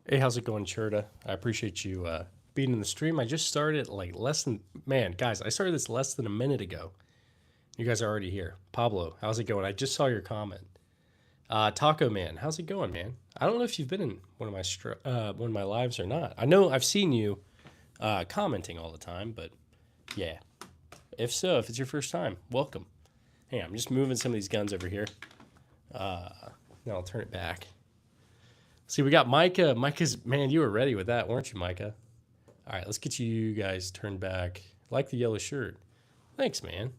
Hey, how's it going, Cherda? I appreciate you being in the stream. I just started like man, guys, I started this less than a minute ago. You guys are already here. Pablo, how's it going? I just saw your comment. Taco Man, how's it going, man? I don't know if you've been in one of my lives or not. I know I've seen you commenting all the time, but yeah. If so, if it's your first time, welcome. Hey, I'm just moving some of these guns over here. Then I'll turn it back. See, we got Micah. Micah's, man, you were ready with that, weren't you, Micah? All right, let's get you guys turned back. Like the yellow shirt. Thanks, man.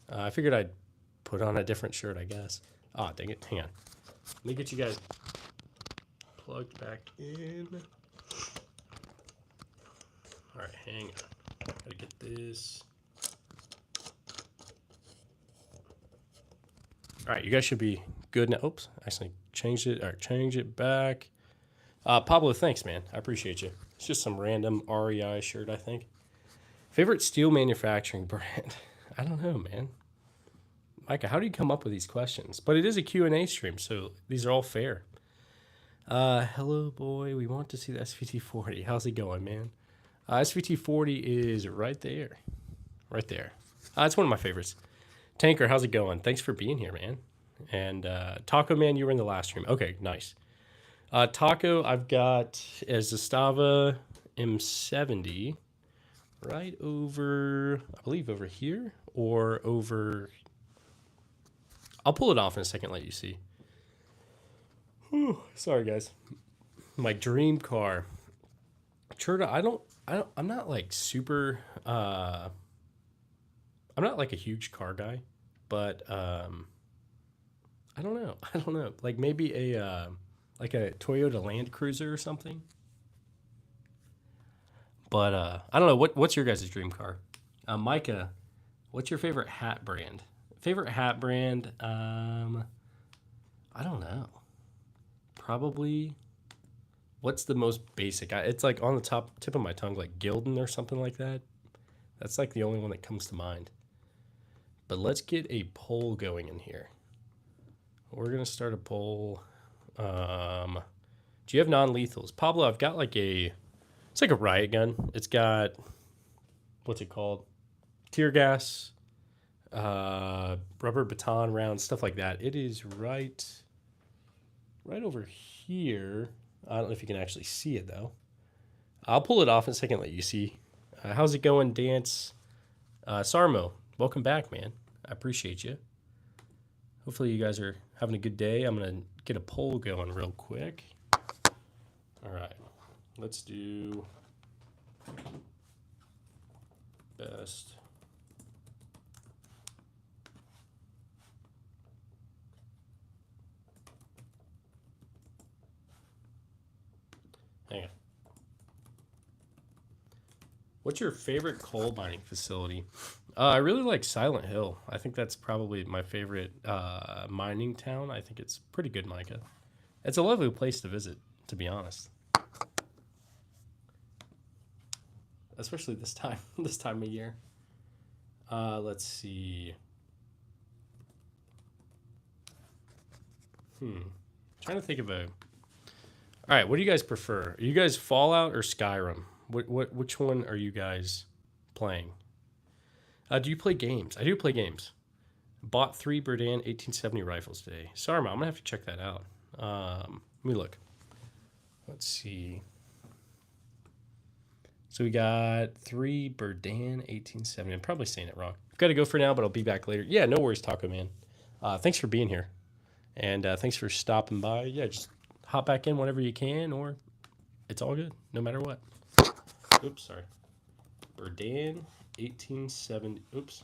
I figured I'd put on a different shirt, I guess. Ah, dang it. Hang on. Let me get you guys plugged back in. All right, hang on. Gotta get this. All right, you guys should be good now. Oops, I accidentally changed it. All right, change it back. Pablo, thanks, man. I appreciate you. It's just some random REI shirt, I think. Favorite steel manufacturing brand? I don't know, man. Micah, how do you come up with these questions? But it is a Q&A stream, so these are all fair. Hello, boy. We want to see the SVT-40. How's it going, man? SVT-40 is right there. Right there. It's one of my favorites. Tanker, how's it going? Thanks for being here, man. And Taco Man, you were in the last stream. Okay, nice. Taco, I've got a Zastava M70 right over, I believe over here or over. I'll pull it off in a second, let you see. Whew, sorry, guys. My dream car. Cherda, I'm not like super, I'm not like a huge car guy, but I don't know. I don't know. Like maybe like a Toyota Land Cruiser or something. But I don't know. What's your guys' dream car? Micah, what's your favorite hat brand? Favorite hat brand? I don't know. Probably. What's the most basic? It's like on the tip of my tongue, like Gildan or something like that. That's like the only one that comes to mind. But let's get a poll going in here. We're gonna start a poll. Do you have non-lethals? Pablo, I've got like it's like a riot gun. It's got, what's it called? Tear gas, rubber baton rounds, stuff like that. It is right over here. I don't know if you can actually see it though. I'll pull it off in a second, let you see. How's it going, Dance? Sarmo, welcome back, man. I appreciate you. Hopefully you guys are having a good day. I'm going to get a poll going real quick. All right. Let's do best. Hang on. What's your favorite coal mining facility? I really like Silent Hill. I think that's probably my favorite mining town. I think it's pretty good, Micah. It's a lovely place to visit, to be honest. Especially this time of year. Let's see. Trying to think of a. All right, what do you guys prefer? Are you guys Fallout or Skyrim? Which one are you guys playing? Do you play games? I do play games. Bought 3 Berdan 1870 rifles today. Sorry, Mom, I'm gonna have to check that out. Let me look. Let's see. So we got 3 Berdan 1870. I'm probably saying it wrong. Got to go for now, but I'll be back later. Yeah, no worries, Taco Man. Thanks for being here, and thanks for stopping by. Yeah, just hop back in whenever you can, or it's all good, no matter what. Oops, sorry. Berdan 1870. Oops.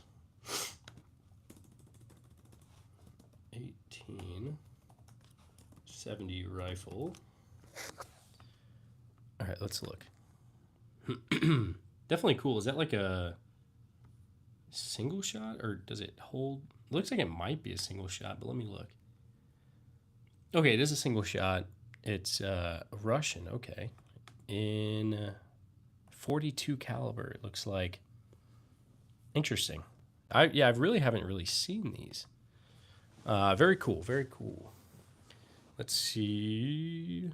1870 rifle. All right, let's look. Definitely cool. Is that like a single shot, or does it hold? It looks like it might be a single shot, but let me look. Okay, it is a single shot. It's Russian. Okay, in 42 caliber. It looks like. Interesting. I really haven't really seen these. Very cool. Very cool. Let's see.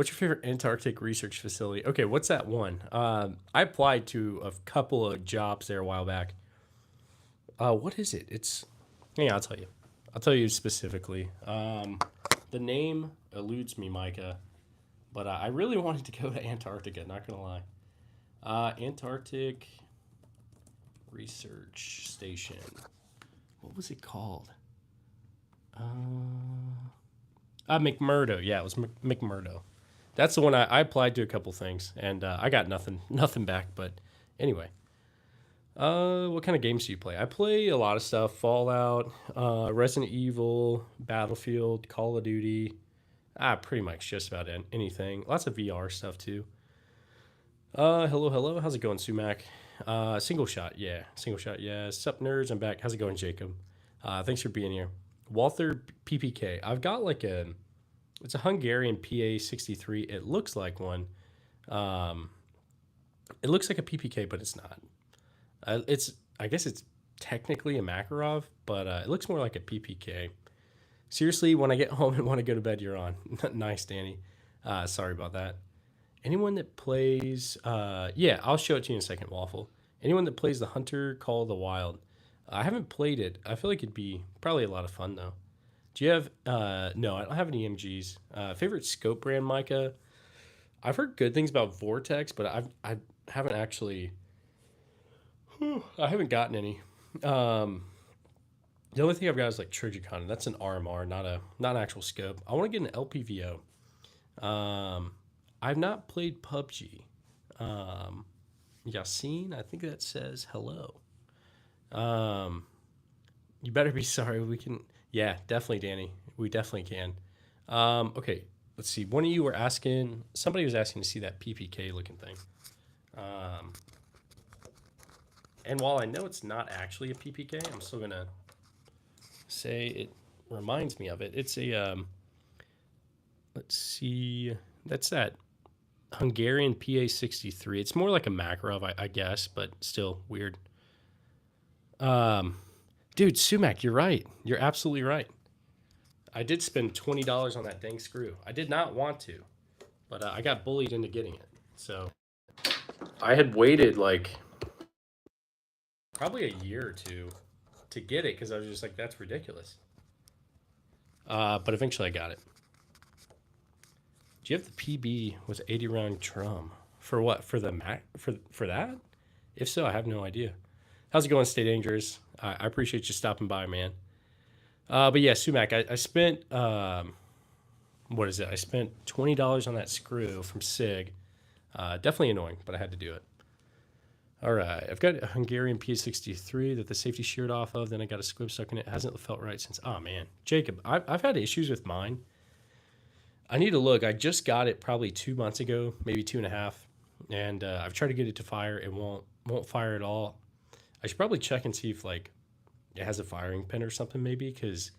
What's your favorite Antarctic research facility? Okay, what's that one? I applied to a couple of jobs there a while back. What is it? Yeah, I'll tell you. I'll tell you specifically. The name eludes me, Micah, but I really wanted to go to Antarctica. Not gonna lie. Antarctic Research Station. What was it called? McMurdo. Yeah, it was McMurdo. That's the one I applied to a couple things, and I got nothing back. But anyway, what kind of games do you play? I play a lot of stuff: Fallout, Resident Evil, Battlefield, Call of Duty. Pretty much just about anything. Lots of VR stuff too. Hello. How's it going, Sumac? Single shot, yeah. Single shot, yeah. Sup, nerds? I'm back. How's it going, Jacob? Thanks for being here. Walther PPK. I've got it's a Hungarian PA63. It looks like one. It looks like a PPK, but it's not. I guess it's technically a Makarov, but it looks more like a PPK. Seriously, when I get home and want to go to bed, you're on. Nice, Danny. Sorry about that. Anyone that plays, yeah, I'll show it to you in a second, Waffle. Anyone that plays the Hunter Call of the Wild. I haven't played it. I feel like it'd be probably a lot of fun, though. Do you have, no, I don't have any MGs. Favorite scope brand, Micah? I've heard good things about Vortex, but I haven't actually, I haven't gotten any. The only thing I've got is like Trigicon. That's an RMR, not an actual scope. I want to get an LPVO. I've not played PUBG. Yassine, I think that says hello. You better be sorry. We can, yeah, definitely, Danny. We definitely can. Okay, let's see. One of you were asking, somebody was asking to see that PPK looking thing. And while I know it's not actually a PPK, I'm still going to say it reminds me of it. It's a, let's see, that's that Hungarian PA63. It's more like a Makarov, I guess, but still weird. Dude, Sumac, you're right. You're absolutely right. I did spend $20 on that dang screw. I did not want to, but I got bullied into getting it. So I had waited like probably a year or two to get it because I was just like, that's ridiculous. But eventually I got it. Do you have the PB with 80 round drum? For what? For the Mac? For that? If so, I have no idea. How's it going, Stay Dangerous? I appreciate you stopping by, man. But yeah, Sumac, I spent, what is it? I spent $20 on that screw from SIG. Definitely annoying, but I had to do it. All right, I've got a Hungarian P63 that the safety sheared off of. Then I got a squib stuck in it. Hasn't felt right since. Oh, man. Jacob, I've had issues with mine. I need to look. I just got it probably 2 months ago, maybe 2.5. And I've tried to get it to fire. It won't fire at all. I should probably check and see if, like, it has a firing pin or something maybe. Because,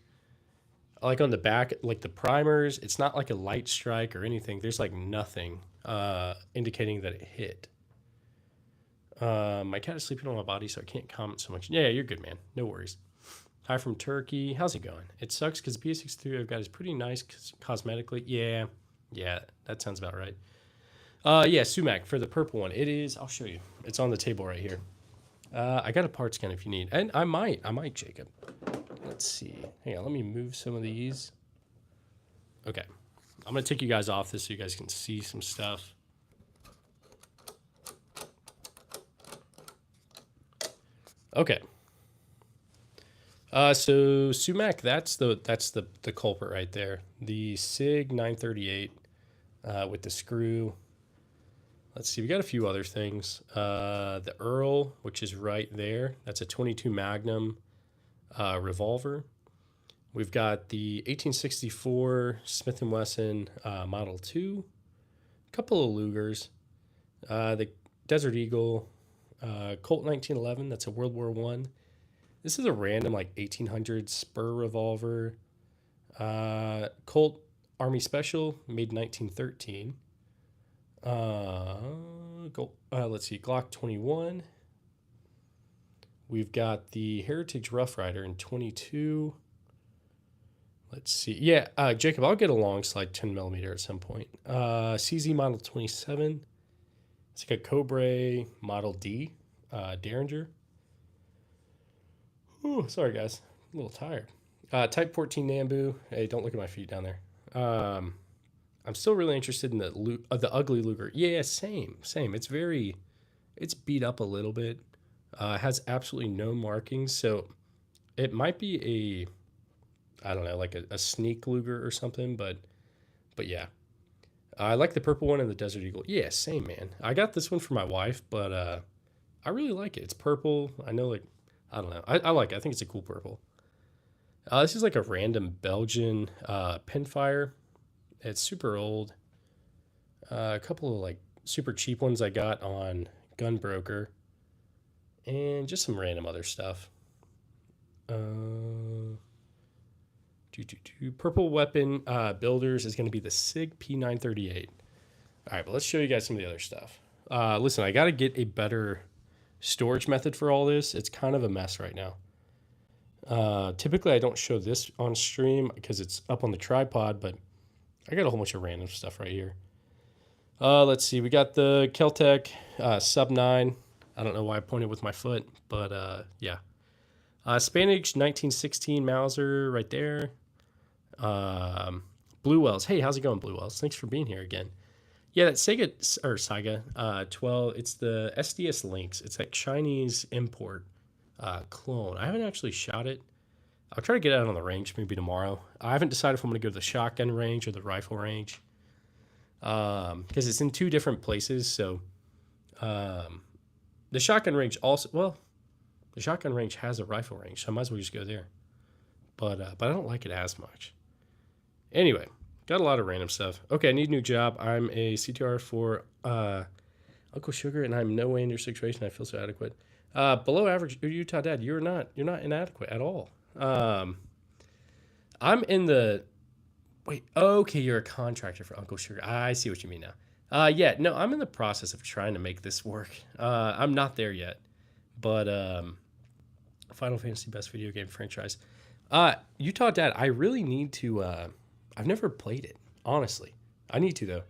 like, on the back, like, the primers, it's not like a light strike or anything. There's, like, nothing indicating that it hit. My cat is sleeping on my body, so I can't comment so much. Yeah, you're good, man. No worries. Hi from Turkey. How's it going? It sucks because the PS63 I've got is pretty nice cosmetically. Yeah, that sounds about right. Yeah, Sumac, for the purple one, it is, I'll show you. It's on the table right here. I got a part scan if you need. And I might, Jacob. Let's see. Hang on, let me move some of these. Okay. I'm going to take you guys off this so you guys can see some stuff. Okay. So Sumac, that's the culprit right there. The SIG 938 with the screw. Let's see, we got a few other things. The Earl, which is right there. That's a 22 Magnum revolver. We've got the 1864 Smith & Wesson Model 2. A couple of Lugers. The Desert Eagle. Colt 1911, that's a World War I. This is a random like 1800 spur revolver. Colt Army Special, made 1913. Let's see, Glock 21. We've got the Heritage Rough Rider in 22. Let's see. Yeah, Jacob, I'll get a long slide 10 millimeter at some point. CZ Model 27. It's like a Cobra Model D, Derringer. Ooh, sorry guys, a little tired. Type 14 Nambu. Hey, don't look at my feet down there. I'm still really interested in the ugly Luger. Yeah, same. It's beat up a little bit. Has absolutely no markings, so it might be I don't know, like a sneak Luger or something, but yeah. I like the purple one and the Desert Eagle. Yeah, same man. I got this one for my wife, but I really like it. It's purple. I know, like, I don't know. I like it. I think it's a cool purple. This is like a random Belgian pinfire. It's super old. A couple of like super cheap ones I got on Gunbroker, and just some random other stuff. Purple weapon builders is going to be the SIG P938. All right, but let's show you guys some of the other stuff. Listen, I got to get a better storage method for all this. It's kind of a mess right now. Typically, I don't show this on stream because it's up on the tripod, but I got a whole bunch of random stuff right here. Let's see. We got the Keltec Sub 9. I don't know why I pointed with my foot, but yeah. Spanish 1916 Mauser right there. Blue Wells. Hey, how's it going, Blue Wells? Thanks for being here again. Yeah, that Saiga 12. It's the SDS Lynx. It's like Chinese import clone. I haven't actually shot it. I'll try to get out on the range maybe tomorrow. I haven't decided if I'm going to go to the shotgun range or the rifle range, because it's in two different places. So the shotgun range the shotgun range has a rifle range, so I might as well just go there. But I don't like it as much. Anyway, got a lot of random stuff. Okay, I need a new job. I'm a CTR for Uncle Sugar, and I'm no way in your situation. I feel so adequate. Below average Utah Dad. You're not inadequate at all. I'm in the wait. Okay, you're a contractor for Uncle Sugar. I see what you mean now. Yeah, no, I'm in the process of trying to make this work. I'm not there yet, but Final Fantasy best video game franchise. Utah Dad. I really need to. I've never played it, honestly. I need to though.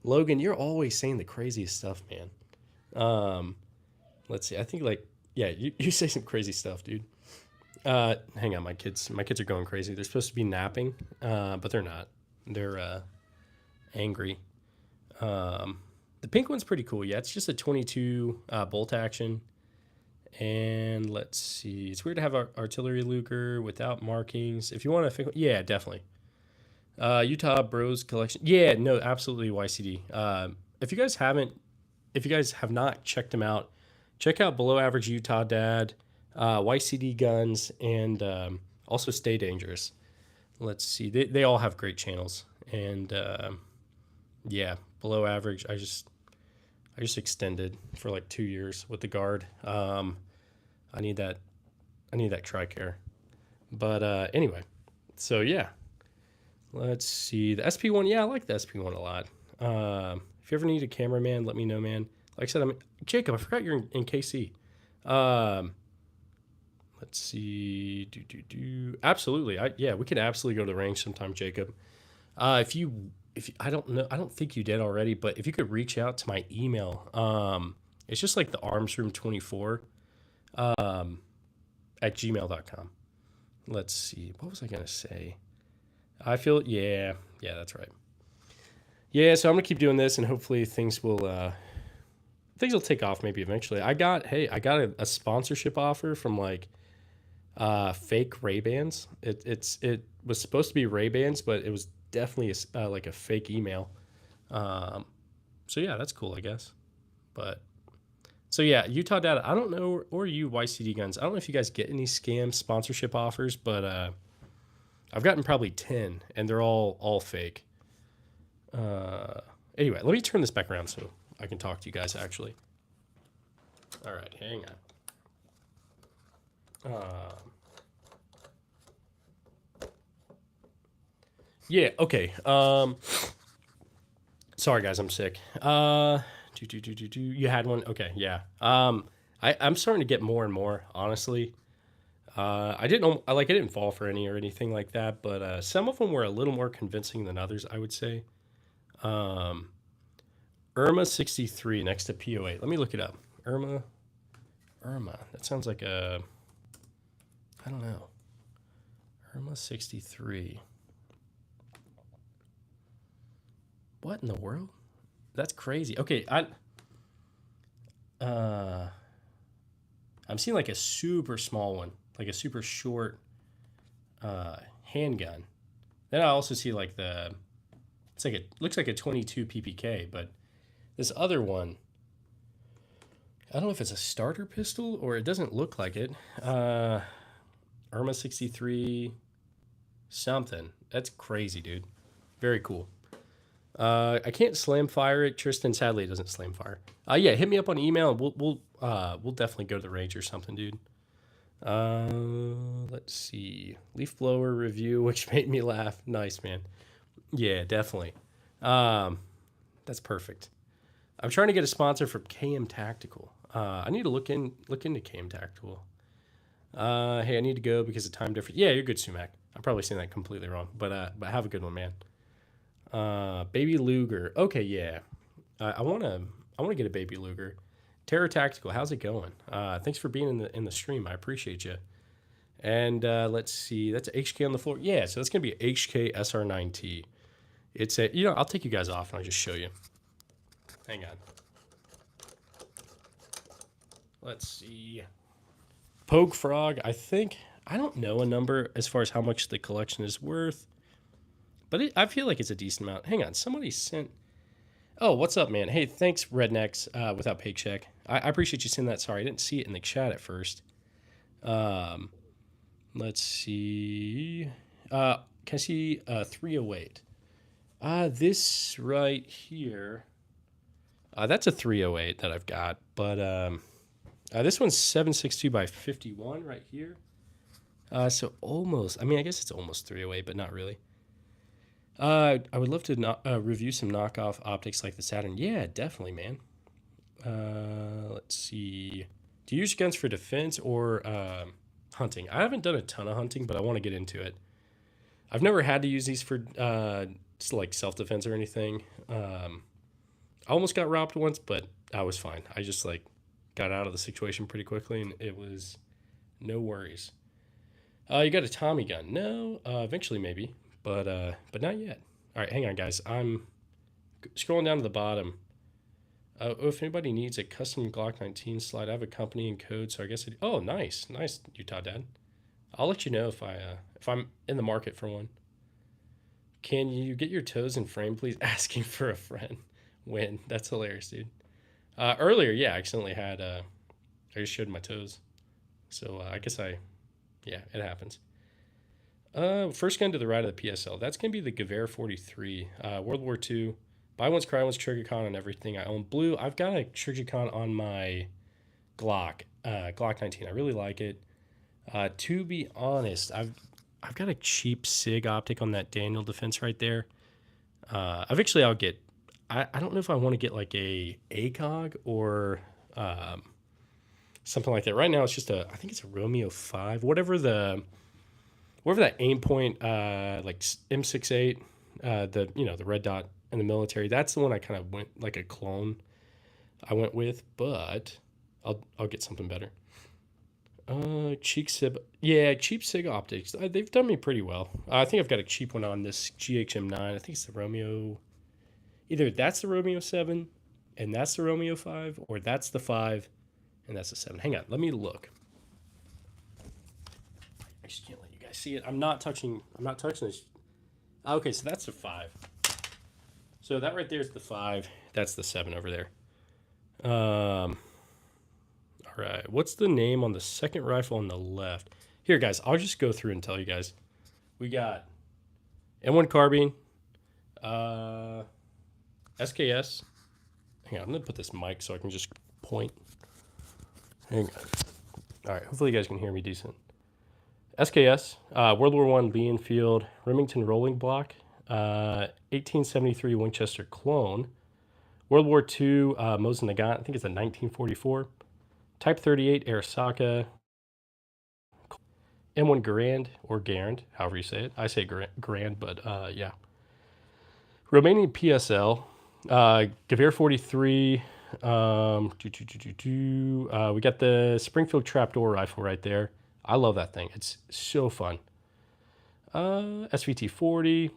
Logan, you're always saying the craziest stuff, man. Let's see. I think you say some crazy stuff, dude. Hang on, my kids are going crazy. They're supposed to be napping, but they're not. They're angry. The pink one's pretty cool. Yeah, it's just a 22 bolt action. And let's see. It's weird to have artillery Luger without markings. If you want to, yeah, definitely. Utah Bros Collection. Yeah, no, absolutely YCD. If you guys have not checked them out, check out Below Average Utah Dad, YCD Guns, and also Stay Dangerous. Let's see. They all have great channels. And yeah, Below Average. I just extended for like 2 years with the guard. I need that TRICARE. But anyway, so yeah. Let's see. The SP1, yeah, I like the SP1 a lot. If you ever need a cameraman, let me know, man. Like I said, Jacob, I forgot you're in KC. Let's see. Absolutely. We could absolutely go to the range sometime, Jacob. If you I don't know, I don't think you did already, but if you could reach out to my email, it's just like the armsroom24 at gmail.com. Let's see. What was I going to say? I feel, yeah, that's right. Yeah, so I'm going to keep doing this, and hopefully things will take off maybe eventually. I got a sponsorship offer from like fake Ray-Bans. It was supposed to be Ray-Bans, but it was definitely like a fake email. So yeah, that's cool, I guess. But so yeah, Utah Data, I don't know, or you YCD Guns, I don't know if you guys get any scam sponsorship offers, but I've gotten probably 10, and they're all fake. Anyway, let me turn this back around so I can talk to you guys actually. All right, hang on. Yeah, okay. Sorry guys, I'm sick. You had one? Okay, yeah. I'm starting to get more and more, honestly. I didn't fall for any or anything like that, but some of them were a little more convincing than others, I would say. Um, Irma 63 next to PO8. Let me look it up. Irma. That sounds like a, I don't know. Irma 63. What in the world? That's crazy. Okay, uh I'm seeing like a super small one, like a super short handgun. Then I also see like looks like a 22 PPK, but this other one, I don't know if it's a starter pistol or it doesn't look like it. Irma 63 something. That's crazy, dude. Very cool. I can't slam fire it. Tristan sadly doesn't slam fire. Yeah, hit me up on email. And we'll definitely go to the range or something, dude. Let's see. Leaf blower review, which made me laugh. Nice, man. Yeah, definitely. That's perfect. I'm trying to get a sponsor from KM Tactical. I need to look into KM Tactical. Hey, I need to go because of time difference. Yeah, you're good, Sumac. I'm probably saying that completely wrong, but have a good one, man. Baby Luger. Okay, yeah. I wanna get a Baby Luger. Terror Tactical. How's it going? Thanks for being in the stream. I appreciate you. And let's see. That's a HK on the floor. Yeah, so that's gonna be a HK SR9T. It's a I'll take you guys off and I'll just show you. Hang on. Let's see. Pogue Frog. I don't know a number as far as how much the collection is worth, but I feel like it's a decent amount. Hang on. Somebody sent. Oh, what's up, man? Hey, thanks, Rednecks, without paycheck. I appreciate you sending that. Sorry, I didn't see it in the chat at first. Let's see. Can I see 308? This right here. That's a 308 that I've got, but this one's 762 by 51 right here. So almost. I mean, I guess it's almost 308, but not really. I would love to review some knockoff optics like the Saturn. Yeah, definitely, man. Let's see. Do you use guns for defense or hunting? I haven't done a ton of hunting, but I want to get into it. I've never had to use these for just like self-defense or anything. I almost got robbed once, but I was fine. I just like got out of the situation pretty quickly, and it was no worries. You got a Tommy gun? No, eventually maybe, but not yet. All right, hang on, guys. I'm scrolling down to the bottom. If anybody needs a custom Glock 19 slide, I have a company and code, so I guess oh, nice, Utah Dad. I'll let you know if I'm in the market for one. Can you get your toes in frame, please? Asking for a friend. Win. That's hilarious, dude. Earlier, yeah, I accidentally had. I just showed my toes, so I guess yeah, it happens. First gun to the right of the PSL. That's gonna be the Gewehr 43. World War II. Buy once, cry once, Triggercon on everything I own. Blue. I've got a Triggercon on my Glock. Glock 19. I really like it. To be honest, I've got a cheap SIG optic on that Daniel defense right there. Eventually I'll get. I don't know if I want to get like a ACOG or something like that. Right now it's just I think it's a Romeo 5, whatever that aim point like M68, the red dot in the military. That's the one I kind of went like a clone. I went with, but I'll get something better. Cheap SIG optics. They've done me pretty well. I think I've got a cheap one on this GHM9. I think it's the Romeo. Either that's the Romeo 7 and that's the Romeo 5, or that's the 5 and that's the 7. Hang on, let me look. I just can't let you guys see it. I'm not touching this. Okay, so that's the 5. So that right there is the 5. That's the 7 over there. All right. What's the name on the second rifle on the left? Here, guys, I'll just go through and tell you guys. We got M1 carbine, SKS. Hang on, I'm going to put this mic so I can just point. Hang on. All right, hopefully you guys can hear me decent. SKS, World War I Leonfield, Remington Rolling Block, 1873 Winchester Clone, World War II Mosin Nagant, I think it's a 1944, Type 38 Arasaka, M1 Garand or Garand, however you say it. I say Garand, but yeah. Romanian PSL, Gewehr 43. We got the Springfield trapdoor rifle right there. I love that thing. It's so fun. SVT 40,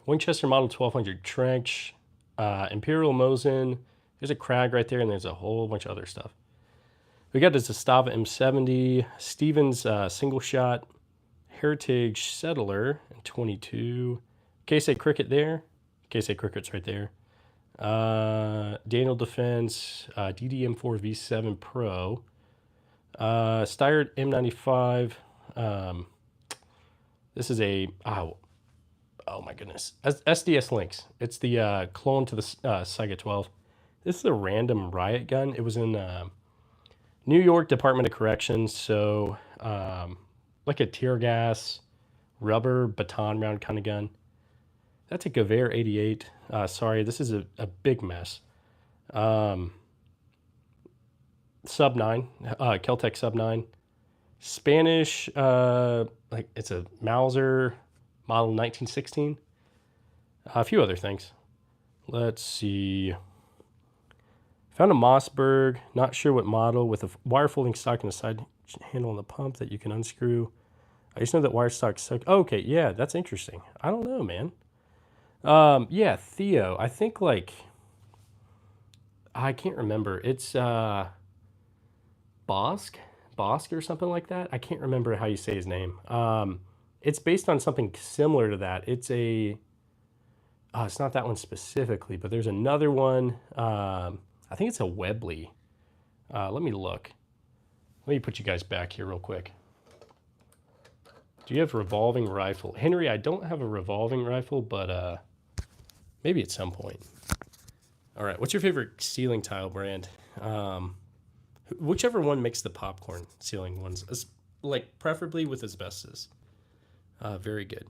Winchester Model 1200 Trench, Imperial Mosin. There's a Krag right there, and there's a whole bunch of other stuff. We got this Zastava M70, Stevens single shot, Heritage Settler, 22. Case Cricket there. Case Cricket's right there. Daniel Defense, DDM4 V7 Pro. Steyr M95. This is a, oh my goodness, SDS Lynx. It's the clone to the Saiga 12. This is a random riot gun. It was in New York Department of Corrections, so like a tear gas, rubber, baton round kind of gun. That's a Gewehr 88. Sorry, this is a big mess. Sub 9, Keltec Sub 9. Spanish, like it's a Mauser model 1916. A few other things. Let's see. Found a Mossberg, not sure what model, with a wire folding stock and a side handle on the pump that you can unscrew. I just know that wire stock suck. Oh, okay, yeah, that's interesting. I don't know, man. Yeah, Theo. I think like I can't remember. It's Bosk or something like that. I can't remember how you say his name. It's based on something similar to that. It's a it's not that one specifically, but there's another one. I think it's a Webley. Let me look. Let me put you guys back here real quick. Do you have a revolving rifle? Henry, I don't have a revolving rifle, but maybe at some point. All right, what's your favorite ceiling tile brand? Whichever one makes the popcorn ceiling ones, like preferably with asbestos. Very good.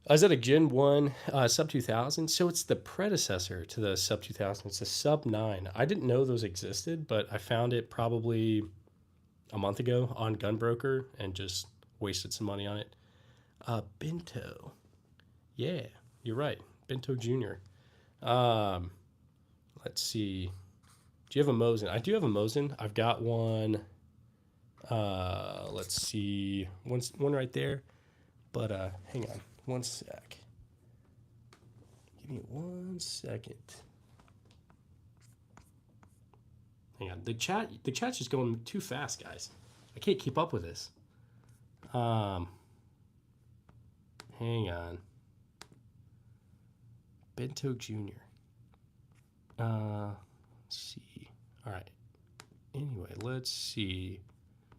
Is that a Gen 1 Sub 2000? So it's the predecessor to the Sub 2000. It's a Sub 9. I didn't know those existed, but I found it probably a month ago on Gunbroker and just wasted some money on it. Bento. Yeah, you're right. Bento Jr. Let's see. Do you have a Mosin? I do have a Mosin. I've got one. Let's see. One right there. But hang on. One sec. Give me 1 second. Hang on. The chat's just going too fast, guys. I can't keep up with this. Hang on. Bento Jr. Let's see. All right. Anyway, let's see.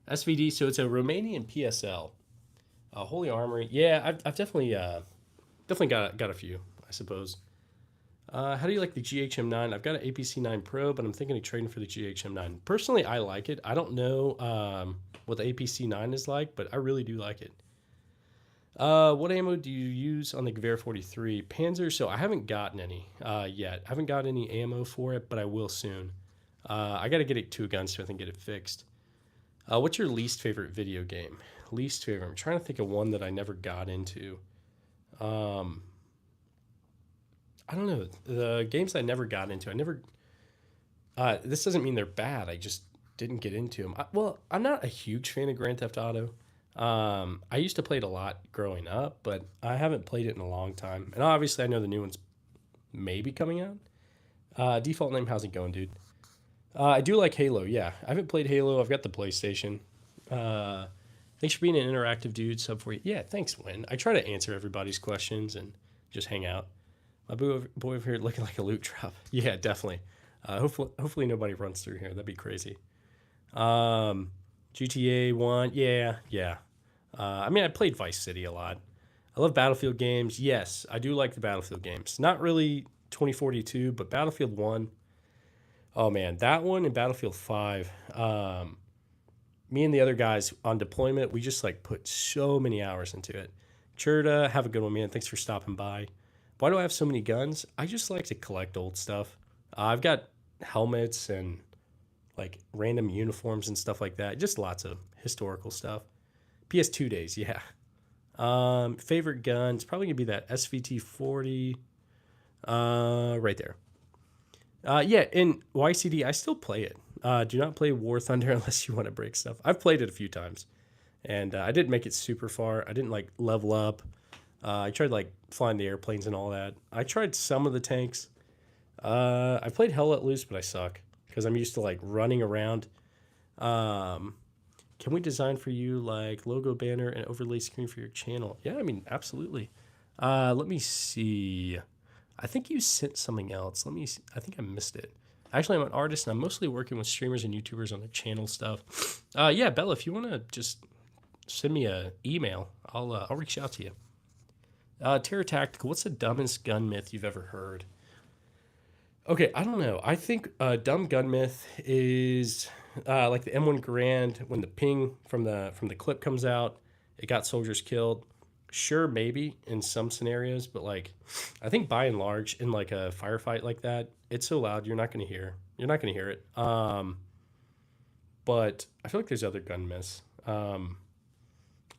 SVD. So it's a Romanian PSL. Holy Armory. Yeah, I've definitely got a few, I suppose. How do you like the GHM9? I've got an APC9 Pro, but I'm thinking of trading for the GHM9. Personally, I like it. I don't know what the APC9 is like, but I really do like it. What ammo do you use on the Gewehr 43? Panzer, so I haven't gotten any yet. I haven't got any ammo for it, but I will soon. I got to get it to a gun store and get it fixed. What's your least favorite video game? Least favorite. I'm trying to think of one that I never got into. I don't know. The games I never got into, this doesn't mean they're bad. I just didn't get into them. I'm not a huge fan of Grand Theft Auto. I used to play it a lot growing up, but I haven't played it in a long time. And obviously, I know the new one's maybe coming out. Default name, how's it going, dude? I do like Halo, yeah. I haven't played Halo. I've got the PlayStation. Thanks for being an interactive dude. Sub for you. Yeah, thanks, Win. I try to answer everybody's questions and just hang out. My boy over here looking like a loot drop. Yeah, definitely. Hopefully nobody runs through here. That'd be crazy. GTA 1, yeah. I mean, I played Vice City a lot. I love Battlefield games. Yes, I do like the Battlefield games. Not really 2042, but Battlefield 1. Oh, man, that one and Battlefield 5. Me and the other guys on deployment, we just like put so many hours into it. Churda, have a good one, man. Thanks for stopping by. Why do I have so many guns? I just like to collect old stuff. I've got helmets and like random uniforms and stuff like that. Just lots of historical stuff. PS2 days, yeah. Favorite gun, it's probably going to be that SVT 40 right there. Yeah, in YCD, I still play it. Do not play War Thunder unless you want to break stuff. I've played it a few times, and I didn't make it super far. I didn't like level up. I tried like flying the airplanes and all that. I tried some of the tanks. I played Hell Let Loose, but I suck because I'm used to like running around. Um, can we design for you like logo banner and overlay screen for your channel? Yeah, I mean, absolutely. Let me see. I think you sent something else. Let me see. I think I missed it. Actually, I'm an artist and I'm mostly working with streamers and YouTubers on their channel stuff. Yeah, Bella, if you want to just send me a email, I'll reach out to you. Terror Tactical, what's the dumbest gun myth you've ever heard? Okay, I don't know. I think dumb gun myth is like the M1 Garand when the ping from the clip comes out, it got soldiers killed. Sure, maybe in some scenarios, but like I think by and large in like a firefight like that, it's so loud you're not going to hear. You're not going to hear it. But I feel like there's other gun myths. I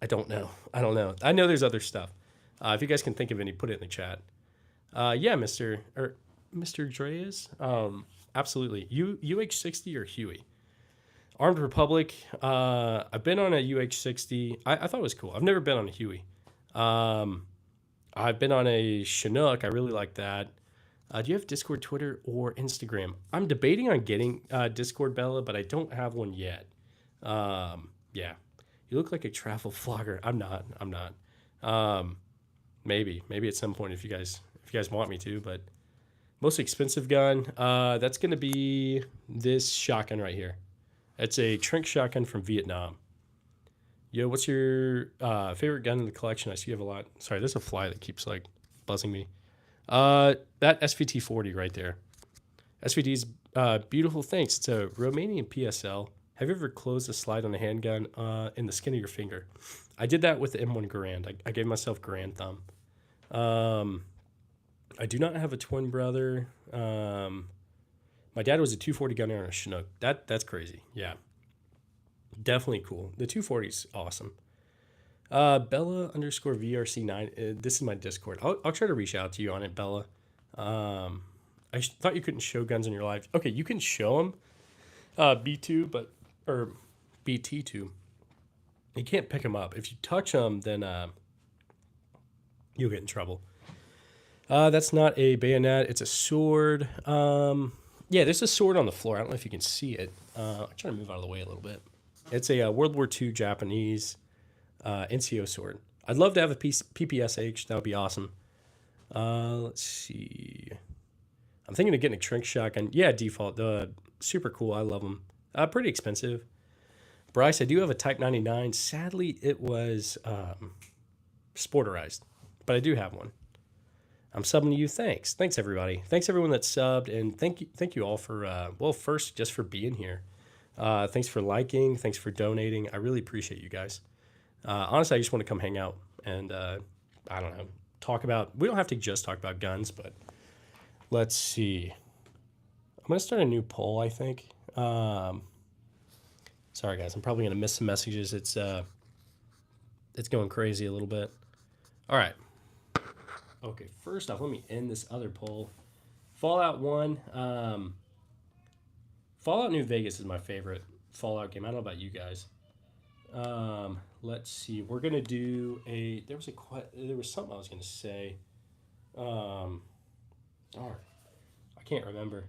don't know. I don't know. I know there's other stuff. If you guys can think of any, put it in the chat. Yeah, Mr. Dreas. Absolutely. UH-60 or Huey? Armed Republic. I've been on a UH-60. I thought it was cool. I've never been on a Huey. I've been on a Chinook. I really like that. Do you have Discord, Twitter, or Instagram? I'm debating on getting Discord, Bella, but I don't have one yet. Yeah. You look like a travel vlogger. I'm not. Maybe at some point if you guys want me to, but most expensive gun, that's going to be this shotgun right here. It's a Trink shotgun from Vietnam. Yo, what's your favorite gun in the collection? I see you have a lot. Sorry, there's a fly that keeps like buzzing me. That SVT 40 right there. SVT's beautiful. Thanks. It's a Romanian PSL. Have you ever closed a slide on a handgun in the skin of your finger? I did that with the M1 Garand. I gave myself Garand thumb. I do not have a twin brother. My dad was a 240 gunner on a Chinook. That's crazy. Yeah. Definitely cool. The 240 is awesome. Bella _ VRC9. This is my Discord. I'll try to reach out to you on it, Bella. I thought you couldn't show guns in your life. Okay, you can show them. B2, or BT2. You can't pick them up. If you touch them, then you'll get in trouble. That's not a bayonet. It's a sword. Yeah, there's a sword on the floor. I don't know if you can see it. I'm trying to move out of the way a little bit. It's a World War II Japanese NCO sword. I'd love to have a PPSH. That would be awesome. Let's see. I'm thinking of getting a Trink shotgun. Yeah, default. Super cool. I love them. Pretty expensive. Bryce, I do have a Type 99. Sadly, it was sporterized, but I do have one. I'm subbing to you. Thanks, everybody. Thanks everyone that subbed, and thank you all for first just for being here. Thanks for liking. Thanks for donating. I really appreciate you guys. Honestly, I just want to come hang out and I don't know, talk about. We don't have to just talk about guns, but let's see. I'm gonna start a new poll. I think. Sorry guys, I'm probably gonna miss some messages. It's going crazy a little bit. All right. Okay, first off, let me end this other poll. Fallout 1. Fallout New Vegas is my favorite Fallout game. I don't know about you guys. Let's see. We're going to do a... There was something I was going to say. Darn. I can't remember.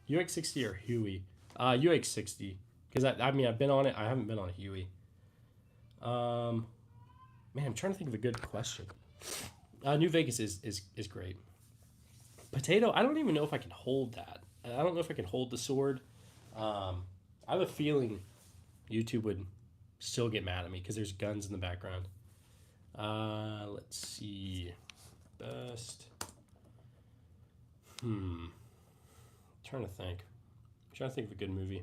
UX60 or Huey? UX60. Because, I've been on it. I haven't been on a Huey. Man, I'm trying to think of a good question. New Vegas is great. Potato, I don't even know if I can hold that. I don't know if I can hold the sword. I have a feeling YouTube would still get mad at me because there's guns in the background. Let's see. Best. Trying to think of a good movie.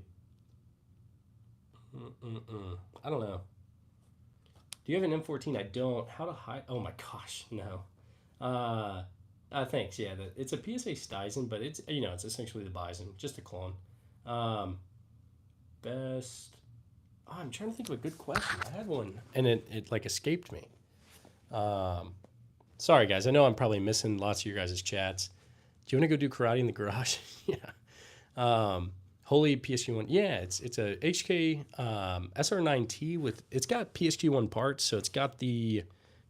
I don't know. Do you have an M14? I don't. How to hide? Oh my gosh, no. Thanks. Yeah, it's a PSA Stizen, but it's essentially the Bison, just a clone. Best. Oh, I'm trying to think of a good question. I had one, and it like escaped me. Um, Sorry, guys. I know I'm probably missing lots of your guys' chats. Do you want to go do karate in the garage? Yeah. Holy PSG1. Yeah, it's a HK SR9T with it's got PSG1 parts, so it's got the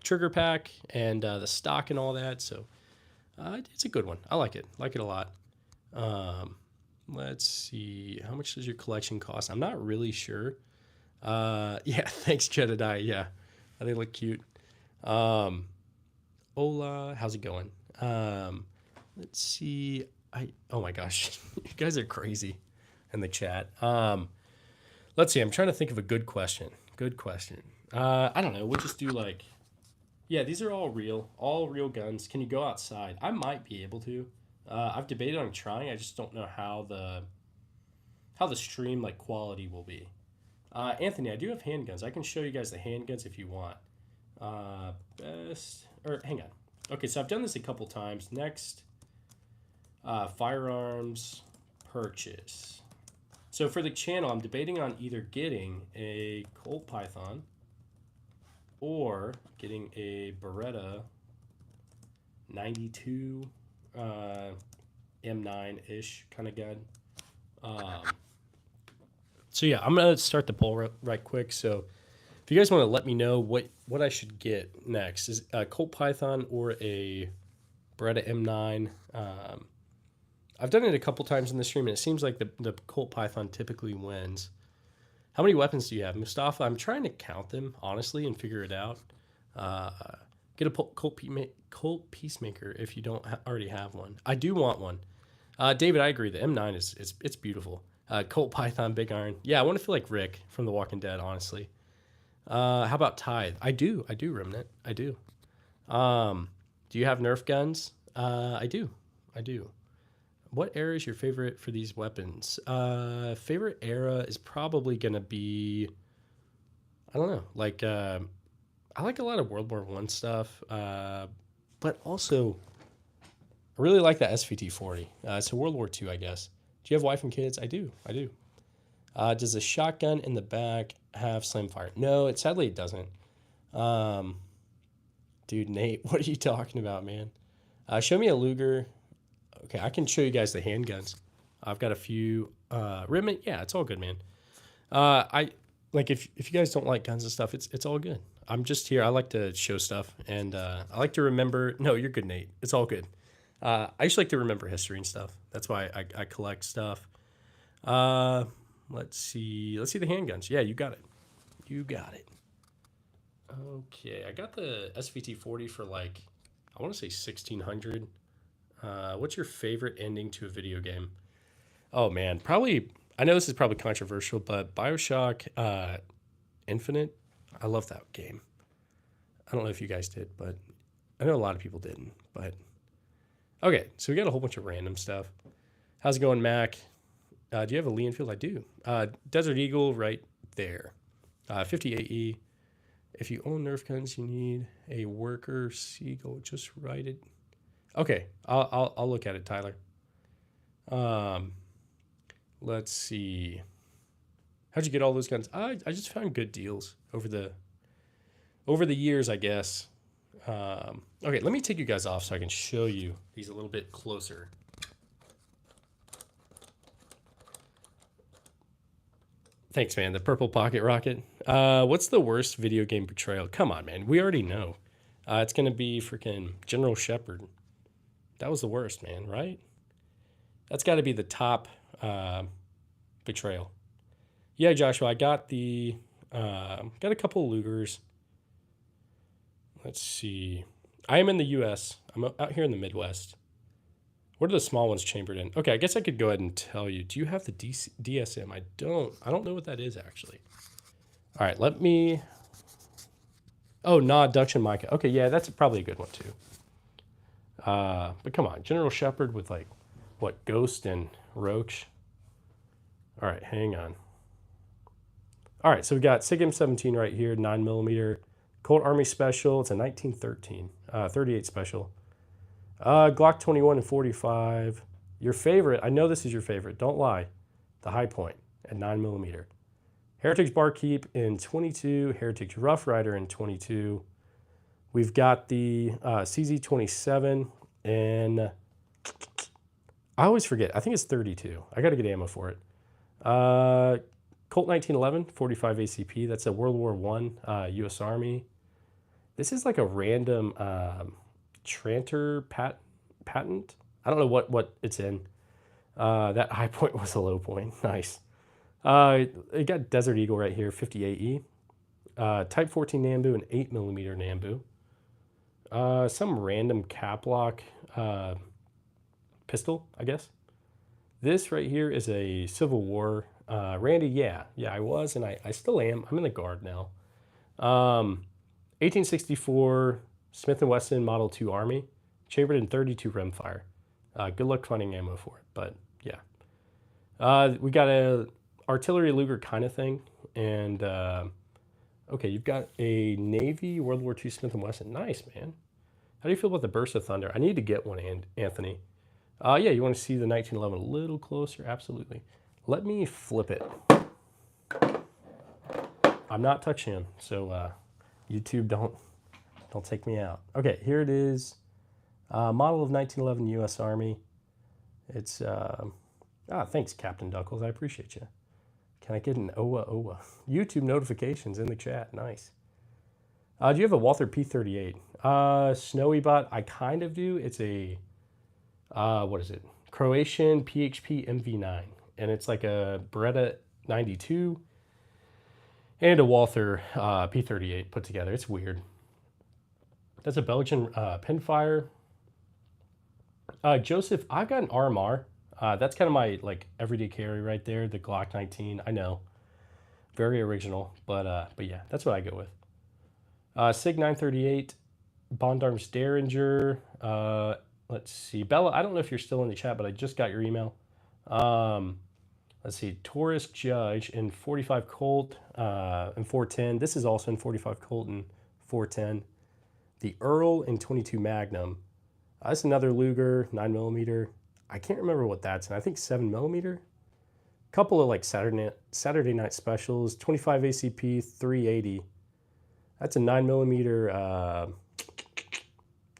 trigger pack and the stock and all that. So it's a good one. I like it. Like it a lot. Um, let's see. How much does your collection cost? I'm not really sure. Yeah, thanks, Jedediah. Yeah, they look cute. Um, Hola, how's it going? Let's see. Oh my gosh, you guys are crazy in the chat. Let's see. I'm trying to think of a good question. Good question. I don't know. We'll just do like, yeah, these are all real guns. Can you go outside? I might be able to. I've debated on trying. I just don't know how the stream like quality will be. Anthony, I do have handguns. I can show you guys the handguns if you want. Best or hang on. Okay, so I've done this a couple times. Next, firearms purchase. So for the channel, I'm debating on either getting a Colt Python or getting a Beretta 92 M9-ish kind of gun. So yeah, I'm gonna start the poll right quick. So if you guys want to let me know what I should get next, is a Colt Python or a Beretta M9. I've done it a couple times in the stream, and it seems like the Colt Python typically wins. How many weapons do you have, Mustafa? I'm trying to count them, honestly, and figure it out. Get a Colt Peacemaker if you don't already have one. I do want one. David, I agree. The M9 it's beautiful. Colt Python, Big Iron. Yeah, I want to feel like Rick from The Walking Dead, honestly. How about Tithe? I do, Remnant. I do. Do you have Nerf guns? I do. What era is your favorite for these weapons? Favorite era is probably gonna be, I don't know, like I like a lot of World War One stuff, but also I really like that SVT-40. So World War II, I guess. Do you have wife and kids? I do. Does the shotgun in the back have slam fire? No, sadly it doesn't. Dude, Nate, what are you talking about, man? Show me a Luger. Okay, I can show you guys the handguns. I've got a few. Rimmit, yeah, it's all good, man. I like if you guys don't like guns and stuff, it's all good. I'm just here. I like to show stuff, and I like to remember. No, you're good, Nate. It's all good. I just like to remember history and stuff. That's why I collect stuff. Let's see the handguns. Yeah, you got it. Okay, I got the SVT-40 for like, I want to say 1,600. What's your favorite ending to a video game? Oh man, probably. I know this is probably controversial, but BioShock Infinite. I love that game. I don't know if you guys did, but I know a lot of people didn't. But okay, so we got a whole bunch of random stuff. How's it going, Mac? Do you have a Lee Enfield? I do. Desert Eagle right there. 58E. If you own Nerf guns, you need a worker Seagull. Just write it. Okay, I'll look at it, Tyler. Let's see. How'd you get all those guns? I just found good deals over the years, I guess. Okay, let me take you guys off so I can show you these a little bit closer. Thanks, man. The purple pocket rocket. What's the worst video game portrayal? Come on, man. We already know. It's gonna be freaking General Shepard. That was the worst, man. Right? That's got to be the top betrayal. Yeah, Joshua. I got got a couple of Lugers. Let's see. I am in the U.S. I'm out here in the Midwest. What are the small ones chambered in? Okay, I guess I could go ahead and tell you. Do you have the DSM? I don't know what that is, actually. All right, let me... Oh, Dutch and Micah. Okay, yeah, that's probably a good one, too. But come on, General Shepard with, like, what, Ghost and Roach? All right, hang on. All right, so we got SIG M17 right here, 9mm. Colt Army Special, it's a 1913, 38 Special. Glock 21 and 45. Your favorite, I know this is your favorite, don't lie. The High Point at 9mm. Heritage Barkeep in 22, Heritage Rough Rider in 22. We've got the CZ27, and I always forget. I think it's 32. I got to get ammo for it. Colt 1911, 45 ACP. That's a World War I U.S. Army. This is like a random Tranter patent. I don't know what it's in. That high point was a low point. Nice. It got Desert Eagle right here, 58E. Type 14 Nambu and 8mm Nambu. Some random cap lock pistol, I guess. This right here is a Civil War. Randy, yeah, I was, and I still am. I'm in the Guard now. 1864 Smith & Wesson Model 2 Army, chambered in 32 rimfire. Good luck finding ammo for it, but yeah. We got a artillery Luger kind of thing, and okay, you've got a Navy World War II Smith & Wesson. Nice, man. How do you feel about the Burst of Thunder? I need to get one, Anthony. Yeah, you want to see the 1911 a little closer? Absolutely. Let me flip it. I'm not touching him, so YouTube don't take me out. Okay, here it is. Model of 1911 U.S. Army. It's thanks, Captain Duckles. I appreciate you. Can I get an OWA? YouTube notifications in the chat. Nice. Do you have a Walther P38? Snowy Bot, I kind of do. It's a, what is it? Croatian PHP MV9. And it's like a Beretta 92 and a Walther P38 put together. It's weird. That's a Belgian pinfire. Joseph, I've got an RMR. That's kind of my like everyday carry right there. The Glock 19. I know, very original, but yeah, that's what I go with. Sig 938, Bond Arms Derringer. Let's see, Bella. I don't know if you're still in the chat, but I just got your email. Let's see, Taurus Judge in 45 Colt and 410. This is also in 45 Colt and 410. The Earl in 22 Magnum. That's another Luger 9mm. I can't remember what that's in. I think 7mm. Couple of like Saturday night specials. 25 ACP 380. That's a 9mm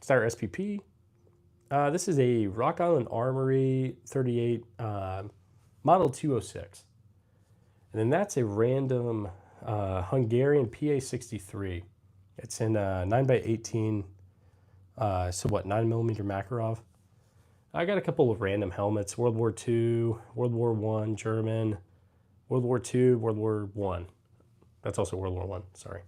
Steyr SPP. This is a Rock Island Armory 38 Model 206. And then that's a random Hungarian PA63. It's in 9x18. So what, 9mm Makarov. I got a couple of random helmets. World War II, World War I, German, World War II, World War I. That's also World War I, sorry.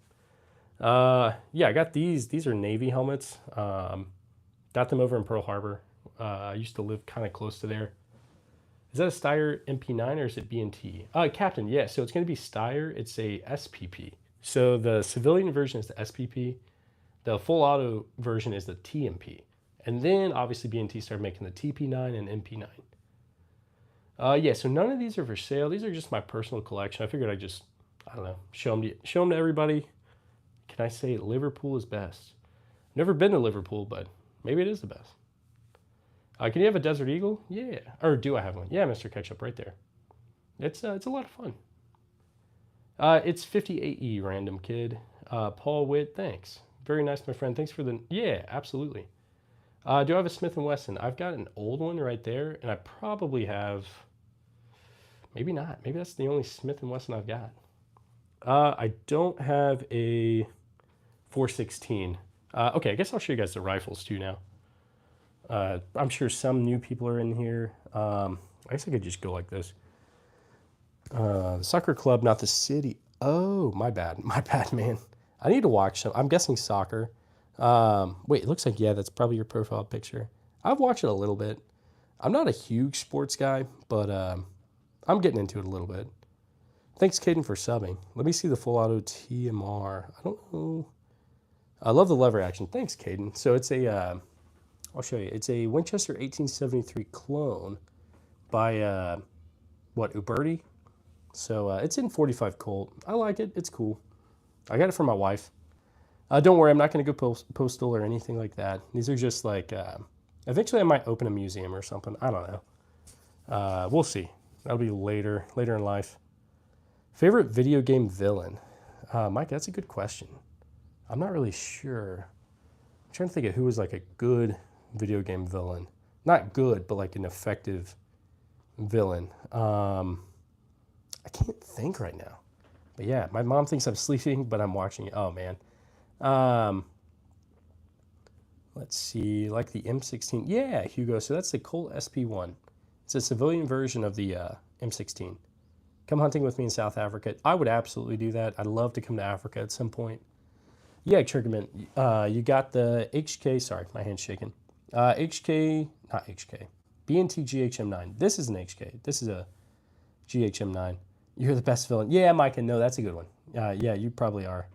Yeah, I got these. These are Navy helmets. Got them over in Pearl Harbor. I used to live kind of close to there. Is that a Steyr MP9 or is it B&T? Captain, yeah. So it's going to be Steyr. It's a SPP. So the civilian version is the SPP. The full auto version is the TMP. And then obviously B&T started making the TP9 and MP9. Yeah, so none of these are for sale. These are just my personal collection. I figured I'd just, I don't know, show them to everybody. Can I say Liverpool is best? Never been to Liverpool, but maybe it is the best. Can you have a Desert Eagle? Yeah. Or do I have one? Yeah, Mr. Ketchup, right there. It's a lot of fun. It's 58E, random kid. Paul Witt, thanks. Very nice, my friend. Thanks for the... Yeah, absolutely. Do I have a Smith & Wesson? I've got an old one right there, and I probably have... Maybe not. Maybe that's the only Smith & Wesson I've got. I don't have a 416. Okay, I guess I'll show you guys the rifles too now. I'm sure some new people are in here. I guess I could just go like this. The soccer club, not the city. Oh, my bad, man. I need to watch some. I'm guessing soccer. Wait, it looks like, yeah, that's probably your profile picture. I've watched it a little bit. I'm not a huge sports guy, but I'm getting into it a little bit. Thanks, Caden, for subbing. Let me see the full auto TMR. I don't know. I love the lever action. Thanks, Caden. So it's a, I'll show you. It's a Winchester 1873 clone by, what, Uberti? So it's in 45 Colt. I like it. It's cool. I got it for my wife. Don't worry, I'm not going to go postal or anything like that. These are just like, eventually I might open a museum or something. I don't know. We'll see. That'll be later in life. Favorite video game villain? Mike, that's a good question. I'm not really sure. I'm trying to think of who was like a good video game villain. Not good, but like an effective villain. I can't think right now. But yeah, my mom thinks I'm sleeping, but I'm watching it. Oh man. Um, let's see, like the M16. Yeah, Hugo. So that's the Colt SP1. It's a civilian version of the M16. Come hunting with me in South Africa. I would absolutely do that. I'd love to come to Africa at some point. Yeah, Triggerman, you got the HK. Sorry, my hand's shaking. HK, not HK. BNT GHM9. This is an HK. This is a GHM9. You're the best villain. Yeah, Micah, no, that's a good one. Yeah, you probably are.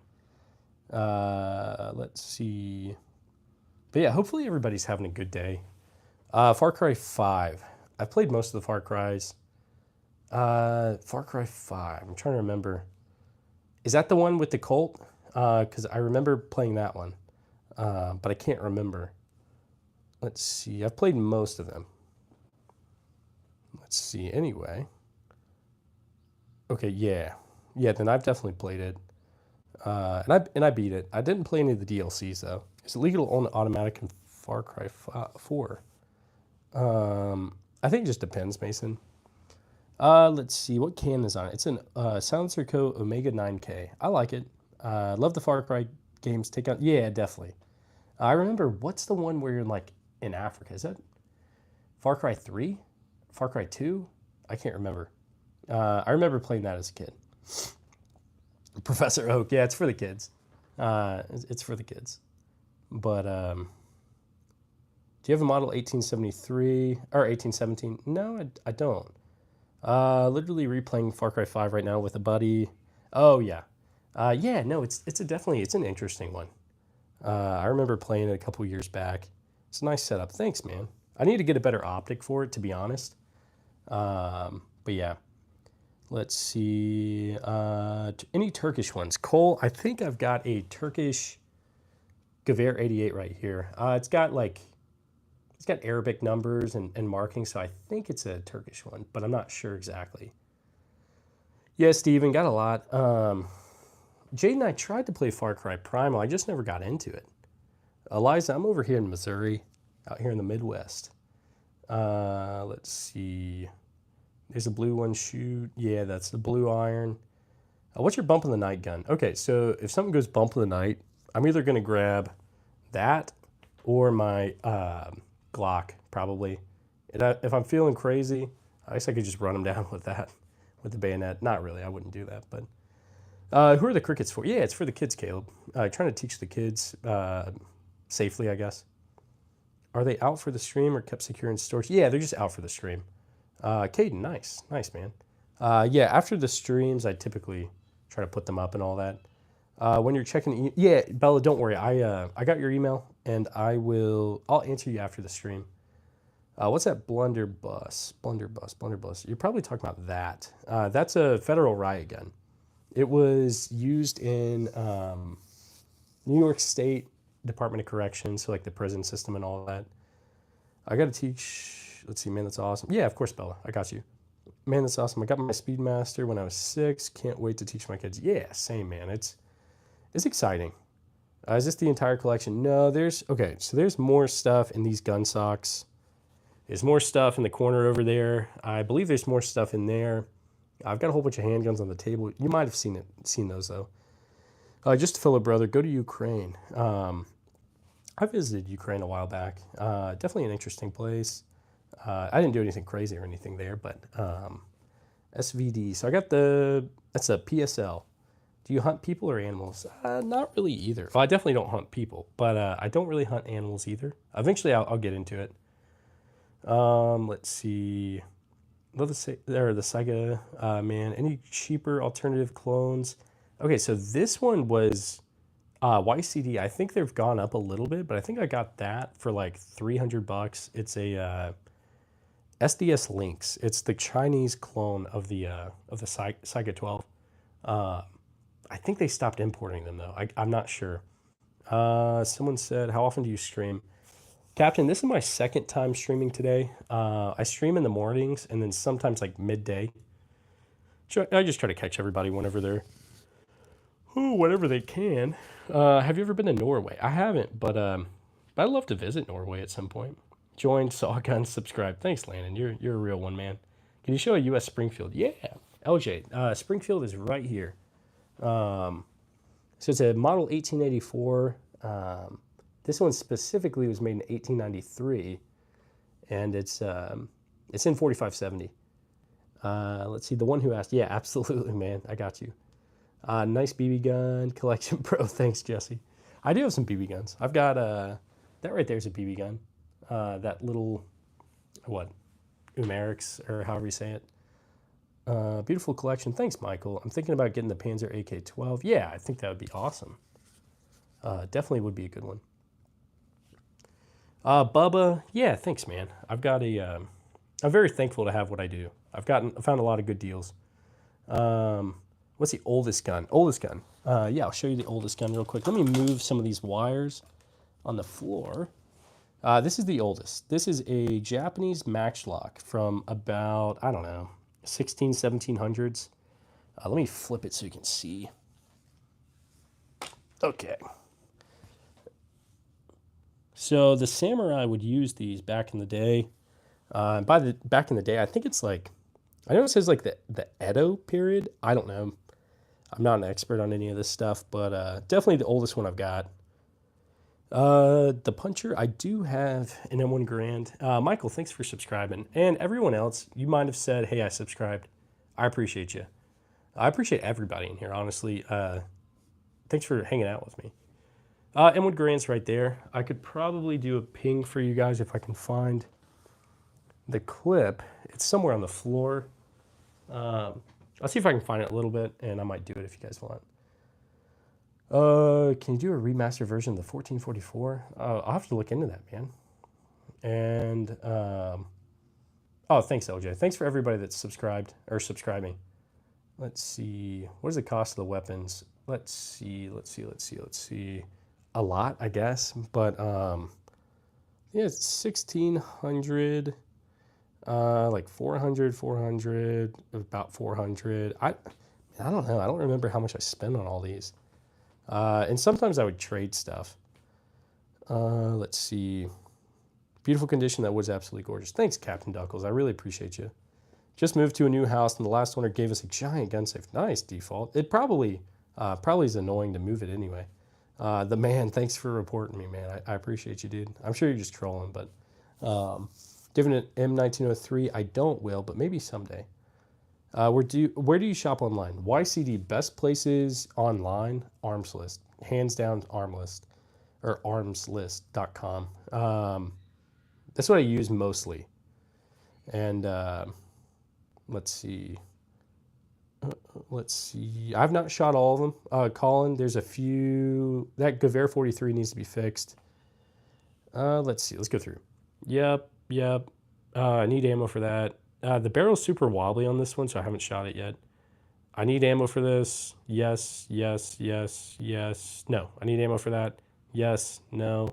Let's see. But yeah, hopefully everybody's having a good day. Far Cry 5. I've played most of the Far Cries. Far Cry 5. I'm trying to remember. Is that the one with the Colt? Because I remember playing that one. But I can't remember. Let's see. I've played most of them. Let's see. Anyway. Okay, yeah. Yeah, then I've definitely played it. And I beat it. I didn't play any of the DLCs, though. Is it legal to own automatic in Far Cry 4? I think it just depends, Mason. Let's see. What can is on it? It's an Silencer Co. Omega 9K. I like it. Love the Far Cry games. Take out. Yeah, definitely. I remember, what's the one where you're like in Africa? Is that Far Cry 3? Far Cry 2? I can't remember. I remember playing that as a kid. Professor Oak. Yeah, it's for the kids. It's for the kids. But do you have a model 1873 or 1817? No, I don't. Literally replaying Far Cry 5 right now with a buddy. Oh yeah. Yeah, no, it's an interesting one. I remember playing it a couple years back. It's a nice setup. Thanks, man. I need to get a better optic for it, to be honest. But yeah. Let's see. Any Turkish ones? Cole, I think I've got a Turkish Gewehr 88 right here. It's got Arabic numbers and markings, so I think it's a Turkish one, but I'm not sure exactly. Yeah, Steven, got a lot. Jaden, I tried to play Far Cry Primal. I just never got into it. Eliza, I'm over here in Missouri, out here in the Midwest. Let's see. There's a blue one. Shoot. Yeah, that's the blue iron. What's your bump in the night gun? Okay, so if something goes bump in the night, I'm either going to grab that or my Glock, probably. If I'm feeling crazy, I guess I could just run them down with that, with the bayonet. Not really, I wouldn't do that. But who are the crickets for? Yeah, it's for the kids, Caleb. Trying to teach the kids safely, I guess. Are they out for the stream or kept secure in storage? Yeah, they're just out for the stream. Caden, nice, man. Yeah, after the streams, I typically try to put them up and all that. When you're checking, yeah, Bella, don't worry. I got your email, and I'll answer you after the stream. What's that blunderbuss? You're probably talking about that. That's a federal riot gun. It was used in New York State Department of Corrections, so like the prison system and all that. I got to teach. Let's see, man, that's awesome. Yeah, of course, Bella, I got you. Man, that's awesome. I got my Speedmaster when I was 6. Can't wait to teach my kids. Yeah, same, man. It's exciting. Is this the entire collection? No, there's more stuff in these gun socks. There's more stuff in the corner over there. I believe there's more stuff in there. I've got a whole bunch of handguns on the table. You might have seen those though. Just to fill a brother, go to Ukraine. I visited Ukraine a while back. Definitely an interesting place. I didn't do anything crazy or anything there, but SVD. So I got that's a PSL. Do you hunt people or animals? Not really either. Well, I definitely don't hunt people, but I don't really hunt animals either. Eventually, I'll get into it. Let's see. Love the Saiga, man. Any cheaper alternative clones? Okay, so this one was YCD. I think they've gone up a little bit, but I think I got that for like $300. It's a SDS Lynx. It's the Chinese clone of the Saiga 12. I think they stopped importing them though. I'm not sure. Someone said, how often do you stream? Captain, this is my second time streaming today. I stream in the mornings and then sometimes like midday. I just try to catch everybody whenever whenever they can. Have you ever been to Norway? I haven't, but I'd love to visit Norway at some point. Join, saw gun, subscribe. Thanks, Landon. You're a real one, man. Can you show a U.S. Springfield? Yeah, LJ. Springfield is right here. So it's a model 1884. This one specifically was made in 1893, and it's in 4570. Let's see, the one who asked, yeah, absolutely, man, I got you. Nice BB gun collection, bro. Thanks, Jesse. I do have some BB guns. I've got that right there's a BB gun. That little Umerix or however you say it. Beautiful collection. Thanks, Michael. I'm thinking about getting the Panzer AK-12. Yeah, I think that would be awesome. Definitely would be a good one. Bubba, yeah, thanks, man. I've got I'm very thankful to have what I do. I found a lot of good deals. What's the oldest gun? Oldest gun. Yeah, I'll show you the oldest gun real quick. Let me move some of these wires on the floor. This is the oldest. This is a Japanese matchlock from about, I don't know, 1700s. Let me flip it so you can see. Okay. So the samurai would use these back in the day. Back in the day, I think it's like, I know it says like the Edo period. I don't know. I'm not an expert on any of this stuff, but definitely the oldest one I've got. The puncher, I do have an M1 Grand. Michael, thanks for subscribing. And everyone else, you might have said, hey, I subscribed. I appreciate you. I appreciate everybody in here, honestly. Thanks for hanging out with me. M1 Grand's right there. I could probably do a ping for you guys if I can find the clip. It's somewhere on the floor. I'll see if I can find it a little bit, and I might do it if you guys want. Can you do a remastered version of the 1444? I'll have to look into that, man. And, oh, thanks, LJ. Thanks for everybody that's subscribed, or subscribing. Let's see. What is the cost of the weapons? Let's see. A lot, I guess. But, yeah, it's 1,600, like 400, about 400. I don't know. I don't remember how much I spent on all these. And sometimes I would trade stuff. Let's see. Beautiful condition. That was absolutely gorgeous. Thanks, Captain Duckles. I really appreciate you. Just moved to a new house, and the last owner gave us a giant gun safe. Nice, default. It probably is annoying to move it anyway. The man, thanks for reporting me, man. I appreciate you, dude. I'm sure you're just trolling, but giving it M1903, I don't will, but maybe someday. Where do you shop online? YCD, best places online, Arms List. Hands down, Armlist, or armslist.com. That's what I use mostly. And let's see. I've not shot all of them. Colin, there's a few. That Gewehr 43 needs to be fixed. Let's see. Let's go through. Yep. I need ammo for that. The barrel's super wobbly on this one, so I haven't shot it yet. I need ammo for this. Yes. No. I need ammo for that. Yes. No.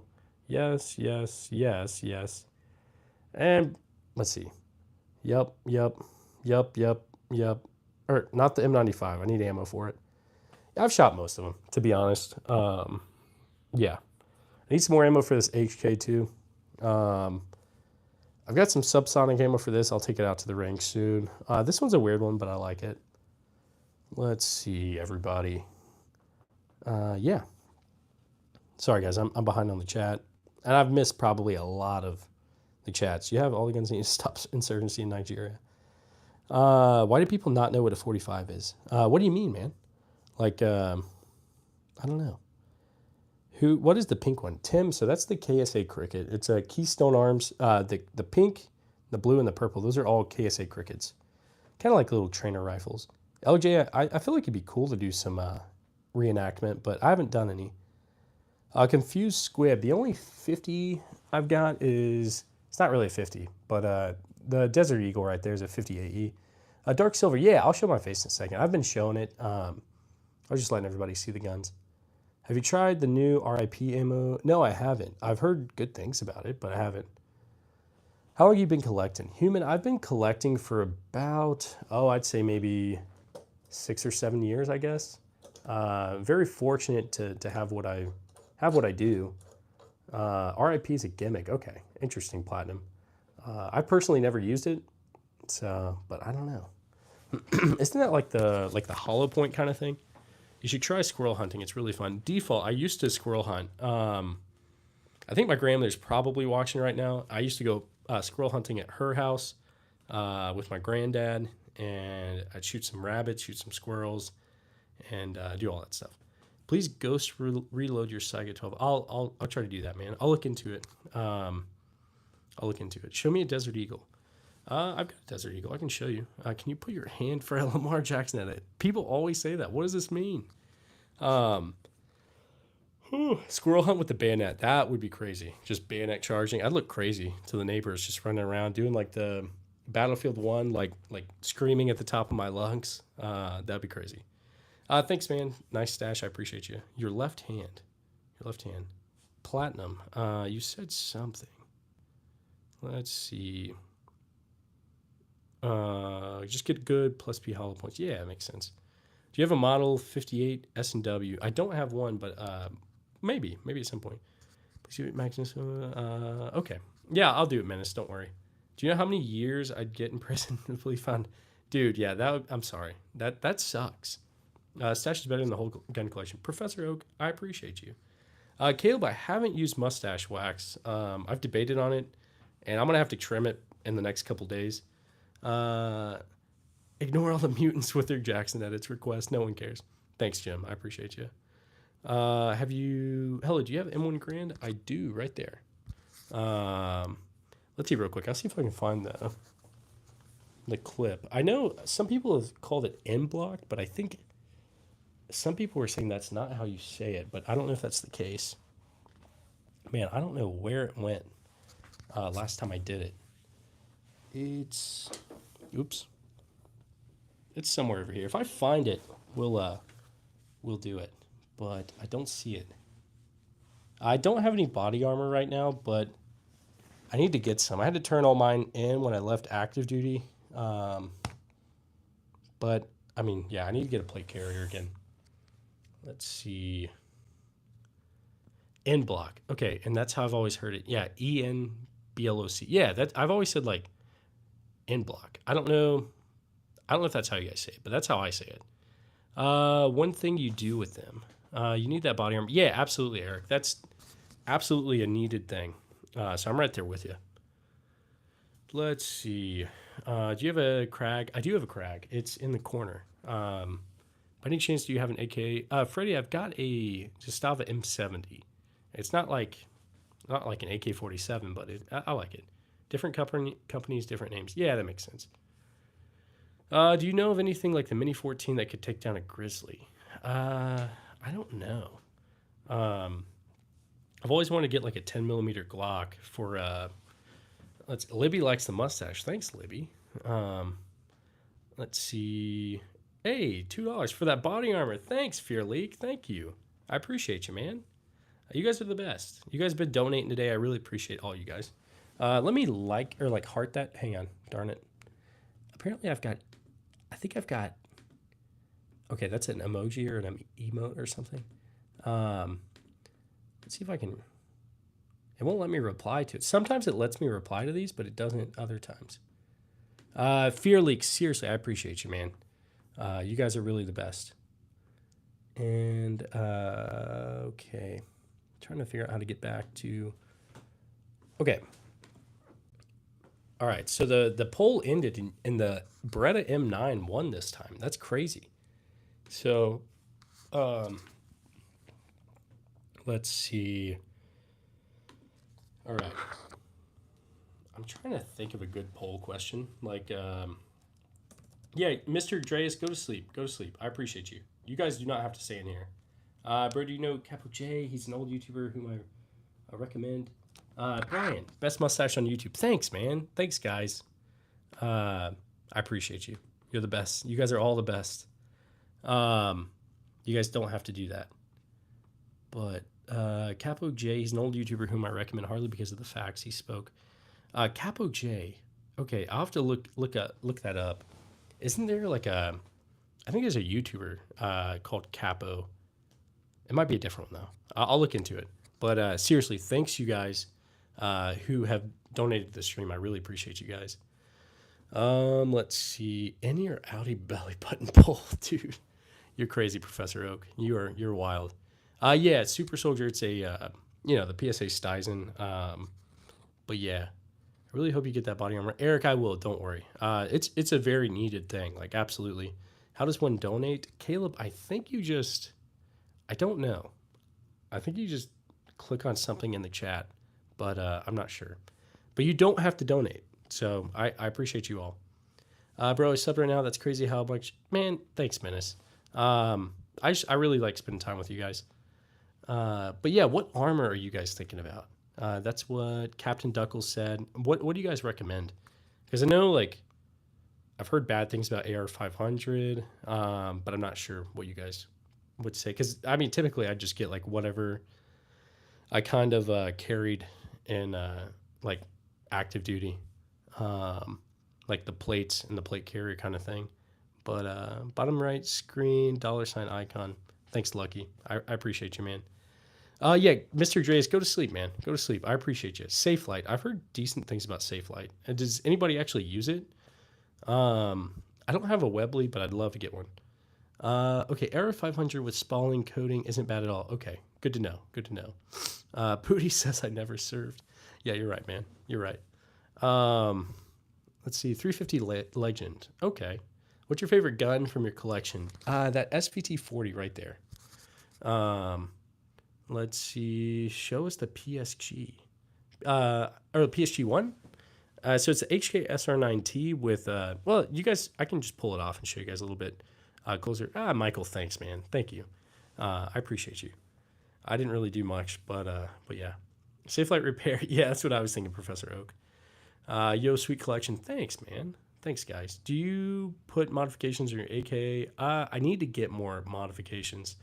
Yes. And let's see. Yep. Or not the M95. I need ammo for it. I've shot most of them, to be honest. Yeah. I need some more ammo for this HK2. I've got some subsonic ammo for this. I'll take it out to the range soon. This one's a weird one, but I like it. Let's see, everybody. Yeah. Sorry, guys. I'm behind on the chat. And I've missed probably a lot of the chats. You have all the guns that need to stop insurgency in Nigeria. Why do people not know what a 45 is? What do you mean, man? Like, I don't know. What is the pink one? Tim, so that's the KSA Cricket. It's a Keystone Arms. The pink, the blue, and the purple, those are all KSA Crickets. Kind of like little trainer rifles. LJ, I feel like it'd be cool to do some reenactment, but I haven't done any. Confused Squib. The only 50 I've got is, it's not really a 50, but the Desert Eagle right there is a 50 AE. Dark Silver, yeah, I'll show my face in a second. I've been showing it. I was just letting everybody see the guns. Have you tried the new RIP ammo? No, I haven't. I've heard good things about it, but I haven't. How long have you been collecting? Human, I've been collecting for about, I'd say maybe 6 or 7 years, I guess. Very fortunate to have what I do. RIP is a gimmick. Okay, interesting, Platinum. I personally never used it, so but I don't know. Isn't that like the hollow point kind of thing? You should try squirrel hunting. It's really fun. Default, I used to squirrel hunt. I think my grandmother's probably watching right now. I used to go squirrel hunting at her house with my granddad, and I'd shoot some rabbits, shoot some squirrels, and do all that stuff. Please ghost reload your Saiga 12. I'll try to do that, man. I'll look into it. Show me a Desert Eagle. I've got a Desert Eagle. I can show you. Can you put your hand for Lamar Jackson at it? People always say that. What does this mean? Squirrel hunt with the bayonet. That would be crazy. Just bayonet charging. I'd look crazy to the neighbors just running around doing like the Battlefield 1, like screaming at the top of my lungs. That'd be crazy. Thanks, man. Nice stash. I appreciate you. Your left hand. Platinum. You said something. Let's see. Just get good plus P hollow points. Yeah, it makes sense. Do you have a model 58 S&W? I don't have one, but maybe at some point. Please do it, Magnus. Okay. Yeah, I'll do it, Menace. Don't worry. Do you know how many years I'd get in prison if we found? Dude, yeah, I'm sorry. That sucks. Stash is better than the whole gun collection. Professor Oak, I appreciate you. Caleb, I haven't used mustache wax. I've debated on it, and I'm going to have to trim it in the next couple days. Ignore all the mutants with their Jackson edits request. No one cares. Thanks, Jim. I appreciate you. Hello, do you have M1 Grand? I do, right there. Let's see real quick. I'll see if I can find the clip. I know some people have called it M block, but I think some people were saying that's not how you say it, but I don't know if that's the case. Man, I don't know where it went last time I did it. It's somewhere over here. If I find it, we'll do it. But I don't see it. I don't have any body armor right now, but I need to get some. I had to turn all mine in when I left active duty. But I mean, yeah, I need to get a plate carrier again. Let's see. N block. Okay, and that's how I've always heard it. Yeah, ENBLOC. Yeah, that I've always said like N block. I don't know if that's how you guys say it, but that's how I say it. One thing you do with them. You need that body armor. Yeah, absolutely, Eric. That's absolutely a needed thing. So I'm right there with you. Let's see. Do you have a Krag? I do have a Krag. It's in the corner. By any chance, do you have an AK? Freddie, I've got a Gustava M70. It's not like an AK-47, but I like it. Different companies, different names. Yeah, that makes sense. Do you know of anything like the Mini 14 that could take down a Grizzly? I don't know. I've always wanted to get like a 10 millimeter Glock for. Libby likes the mustache. Thanks, Libby. Let's see. Hey, $2 for that body armor. Thanks, Fear Leak. Thank you. I appreciate you, man. You guys are the best. You guys have been donating today. I really appreciate all you guys. Let me heart that. Hang on. Darn it. Apparently I think I've got. Okay, that's an emoji or an emote or something. Let's see if I can. It won't let me reply to it. Sometimes it lets me reply to these, but it doesn't other times. Fear Leak, seriously, I appreciate you, man. You guys are really the best. And, okay. Trying to figure out how to get back to. Okay. All right, so the poll ended in the Beretta M9 won this time. That's crazy. So, let's see. All right. I'm trying to think of a good poll question. Yeah, Mr. Dreas, go to sleep. Go to sleep. I appreciate you. You guys do not have to stay in here. Bro, do you know Capo J? He's an old YouTuber whom I recommend. Brian, best mustache on YouTube. Thanks, man. Thanks, guys. I appreciate you. You're the best. You guys are all the best. You guys don't have to do that. But Capo J, he's an old YouTuber whom I recommend hardly because of the facts he spoke. Capo J. Okay, I'll have to look that up. Isn't there like a I think there's a YouTuber called Capo. It might be a different one though. I'll look into it. But seriously, thanks you guys who have donated to the stream. I really appreciate you guys. Let's see. Any or outie belly button pull, dude. You're crazy, Professor Oak. You're wild. Yeah, Super Soldier. It's a the PSA Stizen. But yeah, I really hope you get that body armor, Eric. I will. Don't worry. It's a very needed thing. Like absolutely. How does one donate, Caleb? I think you just. I don't know. I think you just click on something in the chat, but I'm not sure. But you don't have to donate. So I appreciate you all. Bro, I subbed right now. That's crazy how much. Man, thanks, Menace. I really like spending time with you guys. But yeah, what armor are you guys thinking about? That's what Captain Duckles said. What do you guys recommend? Because I know like I've heard bad things about AR 500, but I'm not sure what you guys would say. Because I mean, typically I just get like whatever I kind of carried in like active duty, like the plates and the plate carrier kind of thing. But bottom right screen, $ icon. Thanks, Lucky. I appreciate you, man. Yeah, Mr. Dreas, go to sleep, man. Go to sleep. I appreciate you. Safe Light. I've heard decent things about Safe Light. And does anybody actually use it? I don't have a Webley, but I'd love to get one. Okay, Era 500 with spalling coating isn't bad at all. Okay, good to know. Good to know. Pooty says I never served. Yeah, you're right, man. You're right. Let's see, 350 Legend. Okay. What's your favorite gun from your collection? That SVT-40 right there. Let's see. Show us the PSG. Or the PSG-1? So it's the HK SR9T with, well, you guys, I can just pull it off and show you guys a little bit closer. Michael, thanks, man. Thank you. I appreciate you. I didn't really do much, but yeah. Safe Light Repair. Yeah, that's what I was thinking, Professor Oak. Yo, Sweet Collection. Thanks, man. Thanks, guys. Do you put modifications in your AK? I need to get more modifications.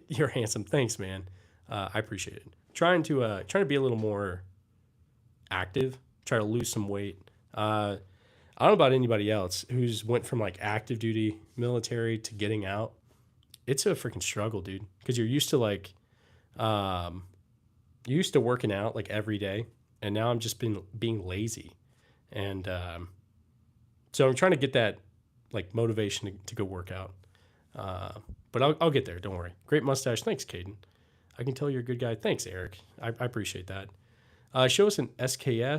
You're handsome. Thanks, man. I appreciate it. Trying to be a little more active. Try to lose some weight. I don't know about anybody else who's went from like active duty military to getting out. It's a freaking struggle, dude. Because you're used to like, you're used to working out like every day, and now I'm just being lazy, and so I'm trying to get that like motivation to go work out. But I'll get there. Don't worry. Great mustache. Thanks, Caden. I can tell you're a good guy. Thanks, Eric. I appreciate that. Show us an SKA.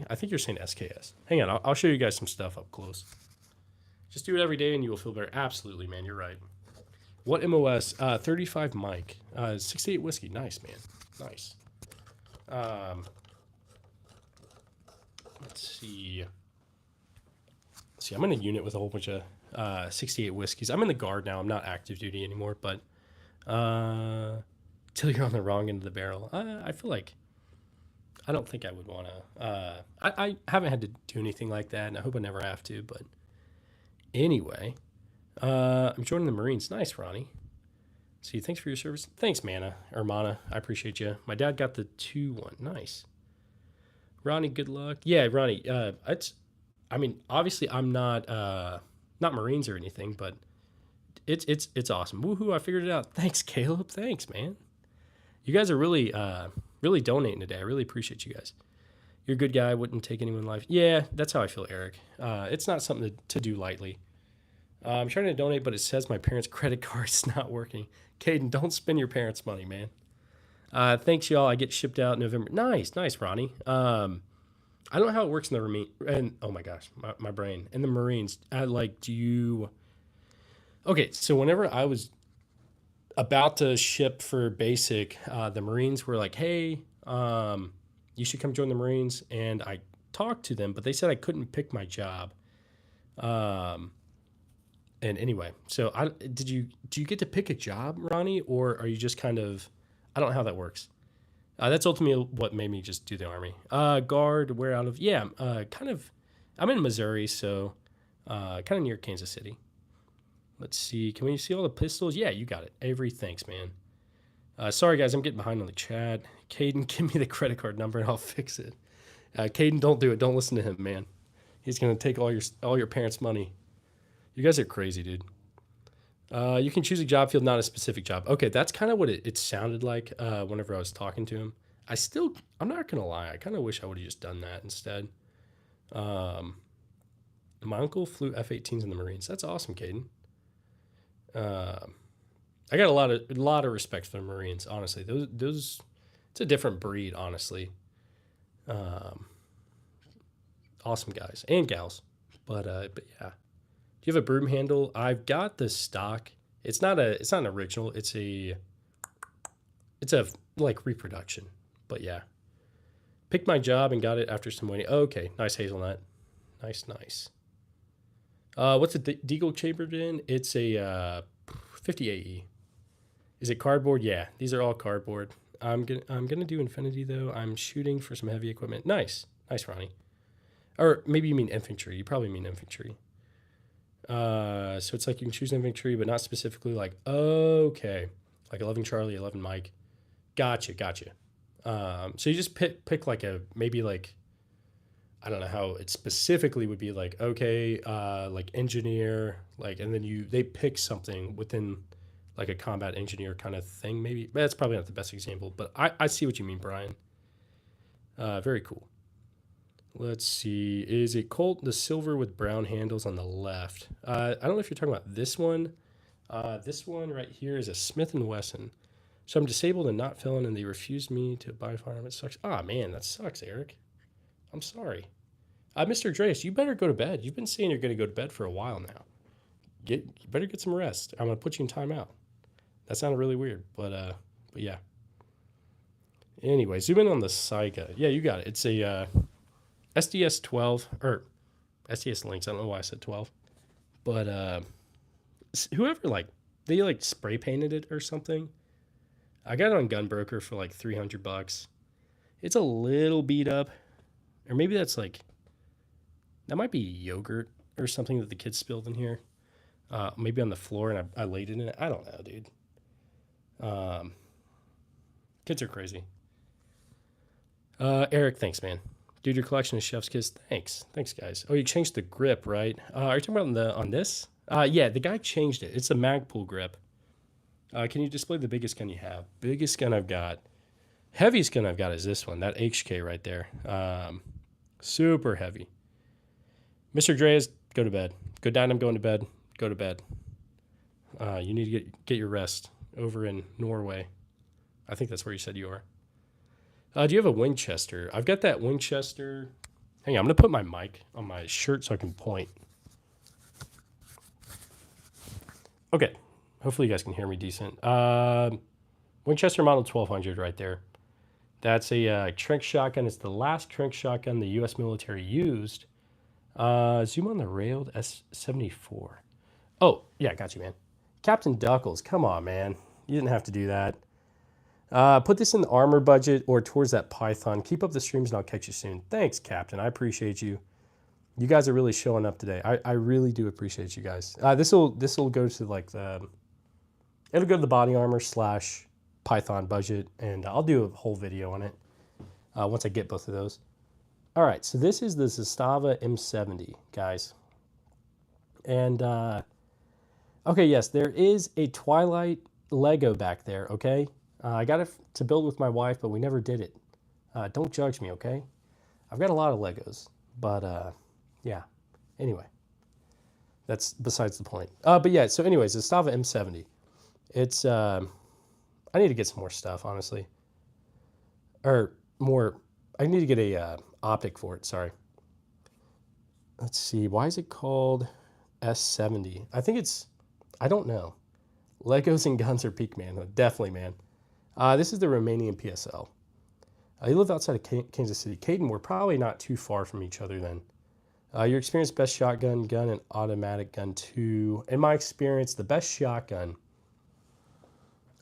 I think you're saying SKS. Hang on. I'll show you guys some stuff up close. Just do it every day and you will feel better. Absolutely, man. You're right. What MOS? 35 Mike. 68 Whiskey. Nice, man. Nice. Let's see. I'm in a unit with a whole bunch of 68 Whiskeys. I'm in the Guard now. I'm not active duty anymore, but till you're on the wrong end of the barrel. I feel like I don't think I would want to. I haven't had to do anything like that, and I hope I never have to. But anyway, I'm joining the Marines. Nice, Ronnie. See, thanks for your service. Thanks, Mana. I appreciate you. My dad got the 2-1. Nice. Ronnie, good luck. Yeah, Ronnie. I mean, obviously, I'm not Marines or anything, but it's awesome. Woohoo! I figured it out. Thanks, Caleb. Thanks, man. You guys are really donating today. I really appreciate you guys. You're a good guy. Wouldn't take anyone's life. Yeah, that's how I feel, Eric. It's not something to do lightly. I'm trying to donate, but it says my parents' credit card's not working. Caden, don't spend your parents' money, man. Thanks, y'all. I get shipped out in November. Nice, Ronnie. I don't know how it works in the Marine. And oh my gosh, my brain. In the Marines, Okay, so whenever I was about to ship for basic, the Marines were like, hey, you should come join the Marines. And I talked to them, but they said I couldn't pick my job. And anyway, so do you get to pick a job, Ronnie, or are you just kind of, I don't know how that works. That's ultimately what made me just do the Army. Guard, where out of, yeah, I'm in Missouri, so kind of near Kansas City. Let's see, can we see all the pistols? Yeah, you got it. Avery, thanks, man. Sorry, guys, I'm getting behind on the chat. Caden, give me the credit card number and I'll fix it. Caden, don't do it. Don't listen to him, man. He's going to take all your parents' money. You guys are crazy, dude. You can choose a job field, not a specific job. Okay, that's kind of what it sounded like whenever I was talking to him. I'm not going to lie, I kind of wish I would have just done that instead. Um, my uncle flew F-18s in the Marines. That's awesome, Caden. I got a lot of respect for the Marines, honestly. Those it's a different breed, honestly. Um, awesome guys and gals. But yeah. Do you have a broom handle? I've got the stock. It's not an original. It's a like reproduction. But yeah. Picked my job and got it after some waiting. Oh, okay. Nice hazelnut. Nice. What's the deagle chambered in? It's a 50 AE. Is it cardboard? Yeah, these are all cardboard. I'm gonna do Infinity though. I'm shooting for some heavy equipment. Nice, Ronnie. Or maybe you mean infantry. You probably mean infantry. So it's like you can choose infantry, but not specifically like okay, like 11 Charlie, 11 Mike. Gotcha. So you just pick like a maybe like I don't know how it specifically would be like okay, like engineer, like and then they pick something within like a combat engineer kind of thing, maybe. That's probably not the best example, but I see what you mean, Brian. Very cool. Let's see. Is it Colt the silver with brown handles on the left? I don't know if you're talking about this one. This one right here is a Smith & Wesson. So I'm disabled and not felon, and they refused me to buy a firearm. It sucks. Ah, man, that sucks, Eric. I'm sorry. Mr. Dreas, you better go to bed. You've been saying you're going to go to bed for a while now. You better get some rest. I'm going to put you in timeout. That sounded really weird, but yeah. Anyway, zoom in on the Saiga. Yeah, you got it. It's a SDS 12 or SDS Lynx. I don't know why I said 12, but whoever they spray painted it or something. I got it on Gunbroker for like $300. It's a little beat up, or maybe that might be yogurt or something that the kids spilled in here. Maybe on the floor and I laid it in it. I don't know, dude. Kids are crazy. Eric, thanks, man. Dude, your collection of chef's kiss. Thanks, guys. Oh, you changed the grip, right? Are you talking about on this? Yeah, the guy changed it. It's a Magpul grip. Can you display the biggest gun you have? Biggest gun I've got. Heaviest gun I've got is this one, that HK right there. Super heavy. Mr. Dreas, go to bed. Good night, I'm going to bed. Go to bed. You need to get your rest over in Norway. I think that's where you said you are. Do you have a Winchester? I've got that Winchester. Hang on, I'm going to put my mic on my shirt so I can point. Okay, hopefully you guys can hear me decent. Winchester Model 1200 right there. That's a Trink shotgun. It's the last Trink shotgun the U.S. military used. Zoom on the railed S-74. Oh, yeah, got you, man. Captain Duckles, come on, man. You didn't have to do that. Put this in the armor budget or towards that Python. Keep up the streams and I'll catch you soon. Thanks, Captain. I appreciate you. You guys are really showing up today. I really do appreciate you guys. This will go to it'll go to the body armor / Python budget, and I'll do a whole video on it once I get both of those. All right, so this is the Zastava M70, guys. And, okay, yes, there is a Twilight Lego back there, okay? I got it to build with my wife, but we never did it. Don't judge me, okay? I've got a lot of Legos, but, yeah. Anyway, that's besides the point. But yeah, so anyways, the Zastava M70. It's, I need to get some more stuff, honestly. Or more, I need to get a optic for it, sorry. Let's see, why is it called S70? I think I don't know. Legos and guns are peak manhood, definitely, man. This is the Romanian PSL. You live outside of Kansas City. Caden, we're probably not too far from each other then. Your experience, best shotgun, gun, and automatic gun too. In my experience, the best shotgun.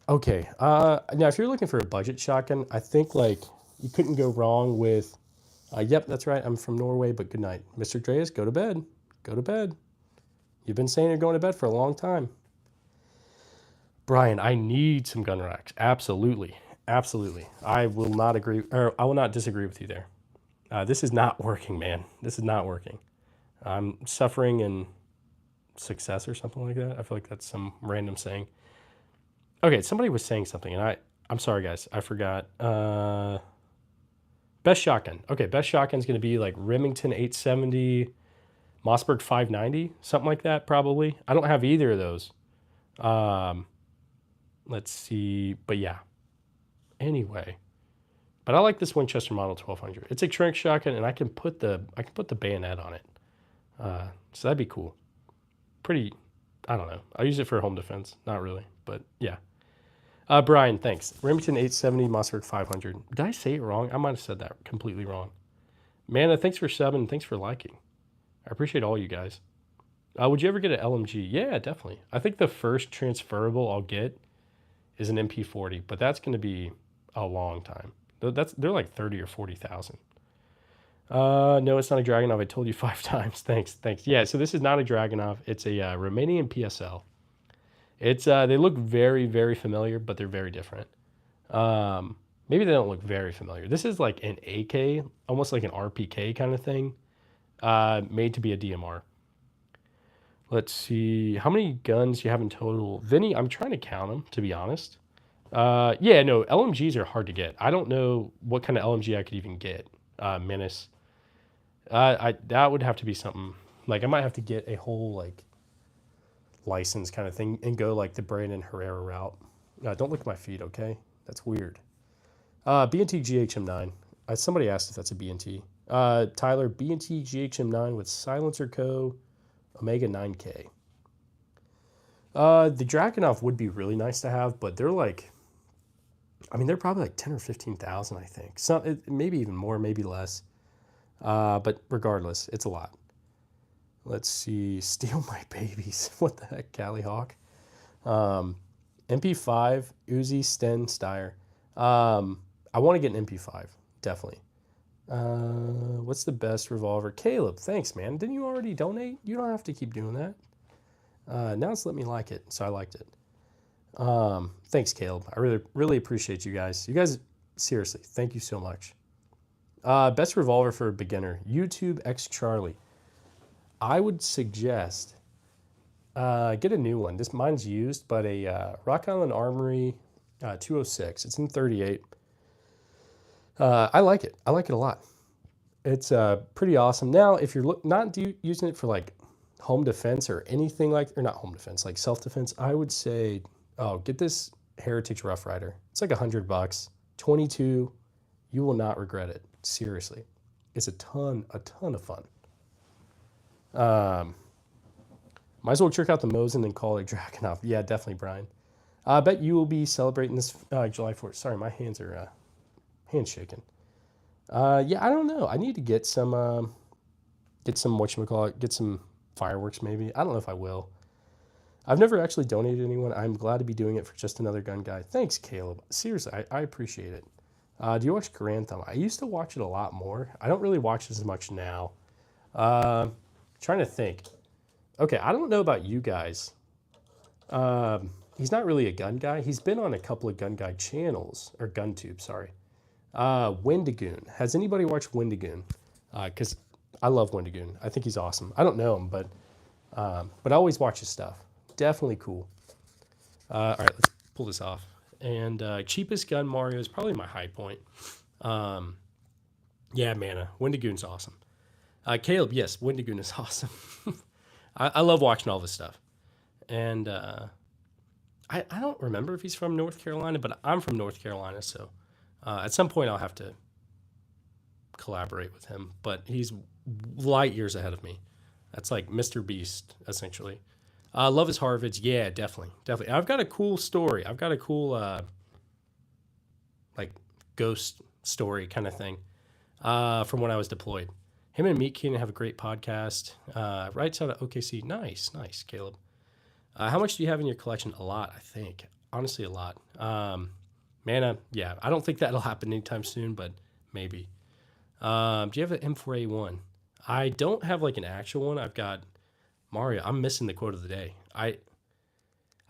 Okay, now if you're looking for a budget shotgun, I think you couldn't go wrong with, yep, that's right, I'm from Norway, but good night. Mr. Dreas, go to bed. Go to bed. You've been saying you're going to bed for a long time. Brian, I need some gun racks. Absolutely. I will not disagree with you there. This is not working, man. This is not working. I'm suffering in success or something like that. I feel like that's some random saying. Okay, somebody was saying something, and I'm sorry, guys. I forgot. Best shotgun. Okay, best shotgun's going to be like Remington 870, Mossberg 590, something like that, probably. I don't have either of those. Let's see. But yeah. Anyway. But I like this Winchester Model 1200. It's a trank shotgun, and I can put the bayonet on it. So that'd be cool. Pretty, I don't know. I use it for home defense. Not really, but yeah. Brian, thanks. Remington 870, Mossberg 500. Did I say it wrong? I might have said that completely wrong. Mana, thanks for subbing. Thanks for liking. I appreciate all you guys. Would you ever get an LMG? Yeah, definitely. I think the first transferable I'll get is an MP40, but that's going to be a long time. They're like 30 or 40,000. No, it's not a Dragunov. I told you 5 times. Thanks. Yeah, so this is not a Dragunov. It's a Romanian PSL. It's they look very, very familiar, but they're very different. Maybe they don't look very familiar. This is like an AK, almost like an RPK kind of thing, made to be a DMR. Let's see. How many guns do you have in total? Vinny, I'm trying to count them, to be honest. Yeah, no, LMGs are hard to get. I don't know what kind of LMG I could even get. Menace. That would have to be something. Like, I might have to get a whole, like, license kind of thing and go, like, the Brandon Herrera route. Don't look at my feet, okay? That's weird. B&T GHM9. Somebody asked if that's a B&T. Tyler, B&T GHM9 with Silencer Co. Omega 9K. The Dragunov would be really nice to have, but they're like, I mean, they're probably like 10 or 15,000, I think. Maybe even more, maybe less. But regardless, it's a lot. Let's see. Steal my babies. What the heck, Cali Hawk? MP5, Uzi, Sten, Steyr. I want to get an MP5, definitely. What's the best revolver? Caleb, thanks, man. Didn't you already donate? You don't have to keep doing that. Now it's let me like it, so I liked it. Thanks, Caleb. I really, really appreciate you guys. You guys, seriously, thank you so much. Best revolver for a beginner, YouTube X Charlie. I would suggest get a new one. Mine's used, but a Rock Island Armory 206. It's in 38. I like it. I like it a lot. It's pretty awesome. Now, if you're not using it for like home defense or anything like, or not home defense, like self-defense, I would say, get this Heritage Rough Rider. It's like $100, 22. You will not regret it. Seriously. It's a ton of fun. Might as well check out the Mosin and call it Dragunov. Yeah, definitely, Brian. I bet you will be celebrating this July 4th. Sorry, my hands are hands shaking. Yeah, I don't know. I need to get some whatchamacallit, get some fireworks maybe. I don't know if I will. I've never actually donated to anyone. I'm glad to be doing it for just another gun guy. Thanks, Caleb. Seriously, I appreciate it. Do you watch Grand Thumb? I used to watch it a lot more. I don't really watch it as much now. Trying to think. Okay, I don't know about you guys. He's not really a gun guy. He's been on a couple of gun guy channels, or GunTube, sorry. Wendigoon. Has anybody watched Wendigoon? Because I love Wendigoon. I think he's awesome. I don't know him, but I always watch his stuff. Definitely cool. All right, let's pull this off. And cheapest gun, Mario, is probably my high point. Yeah, Mana. Wendigoon's awesome. Caleb, yes, Wendigoon is awesome. I love watching all this stuff. And I don't remember if he's from North Carolina, but I'm from North Carolina, so at some point I'll have to collaborate with him. But he's light years ahead of me. That's like Mr. Beast, essentially. Love his Harvids. Yeah, definitely. I've got a cool story. I've got a cool like ghost story kind of thing from when I was deployed. Him and Meat Keenan have a great podcast. Right out of OKC. Nice, Caleb. How much do you have in your collection? A lot, I think. Honestly, a lot. Mana, yeah. I don't think that'll happen anytime soon, but maybe. Do you have an M4A1? I don't have like an actual one. I've got Mario. I'm missing the quote of the day. I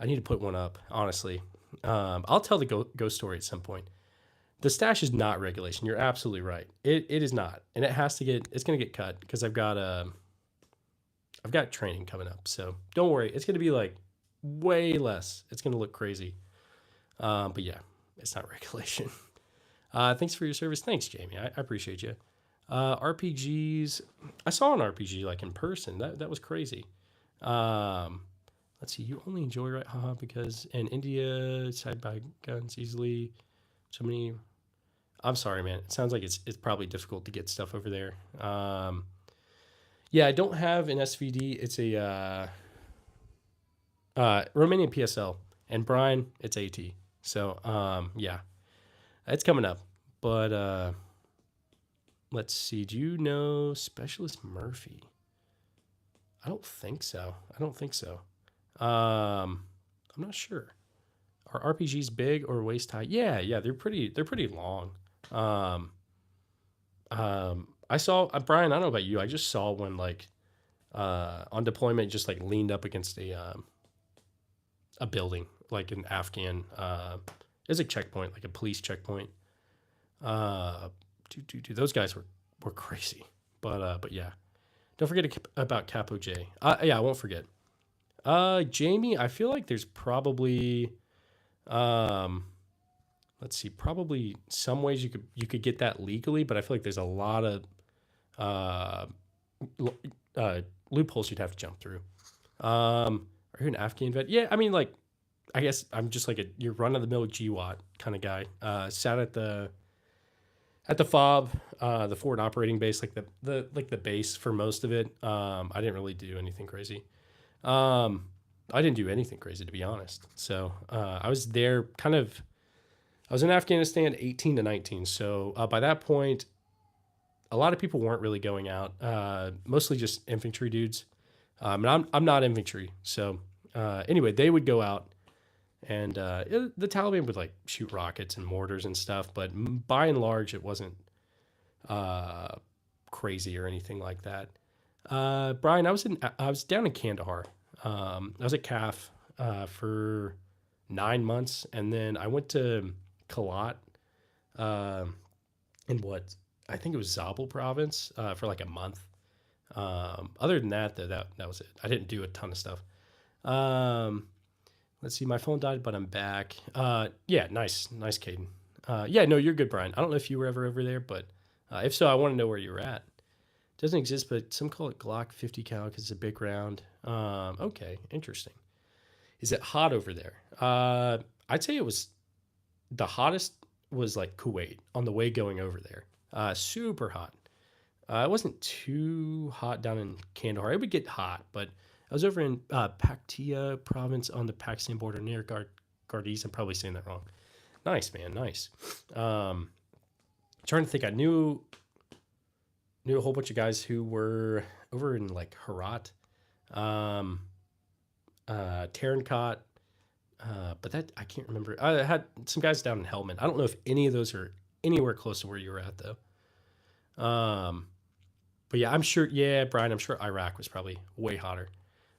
need to put one up, honestly. I'll tell the ghost story at some point. The stash is not regulation. You're absolutely right. It is not. And it's going to get cut because I've got I've got training coming up, so don't worry. It's going to be like way less. It's going to look crazy. But yeah, it's not regulation. Thanks for your service. Thanks, Jamie. I appreciate you. RPGs. I saw an RPG like in person. That was crazy. Let's see. You only enjoy right? Haha, because in India, side by guns easily. So many. I'm sorry, man. It sounds like it's probably difficult to get stuff over there. Yeah, I don't have an SVD. It's a Romanian PSL, and Brian, it's AT. So yeah, it's coming up. But let's see. Do you know Specialist Murphy? I don't think so. I'm not sure. Are RPGs big or waist high? Yeah, they're pretty long. I saw Brian. I don't know about you. I just saw one like on deployment, just like leaned up against a building, like an Afghan. It's a checkpoint, like a police checkpoint. Those guys were crazy, but yeah. Don't forget about Capo J. Yeah, I won't forget. Jamie, I feel like there's probably, let's see, probably some ways you could get that legally, but I feel like there's a lot of loopholes you'd have to jump through. Are you an Afghan vet? Yeah, I mean, like, I guess I'm just like your run of the mill GWAT kind of guy. Sat at the FOB, the forward operating base, like the base for most of it. I didn't really do anything crazy. I didn't do anything crazy, to be honest. So I was there I was in Afghanistan 18 to 19. So by that point, a lot of people weren't really going out, mostly just infantry dudes. And I'm not infantry. So anyway, they would go out. And the Taliban would like shoot rockets and mortars and stuff, but by and large, it wasn't crazy or anything like that. Brian, I was down in Kandahar. I was at CAF for 9 months, and then I went to Kalat in what I think it was Zabul province for like a month. Other than that, that was it. I didn't do a ton of stuff. Let's see, my phone died, but I'm back. Yeah, nice, Caden. Yeah, no, you're good, Brian. I don't know if you were ever over there, but if so, I want to know where you were at. Doesn't exist, but some call it Glock 50 cal because it's a big round. Okay, interesting. Is it hot over there? I'd say the hottest was like Kuwait on the way going over there. Super hot. It wasn't too hot down in Kandahar. It would get hot, but I was over in Paktia province on the Pakistan border near Gardiz. I'm probably saying that wrong. Nice, man. Nice. Trying to think. I knew a whole bunch of guys who were over in like Herat, Tarankot, but that I can't remember. I had some guys down in Helmand. I don't know if any of those are anywhere close to where you were at though. But yeah, I'm sure. Yeah, Brian, I'm sure Iraq was probably way hotter.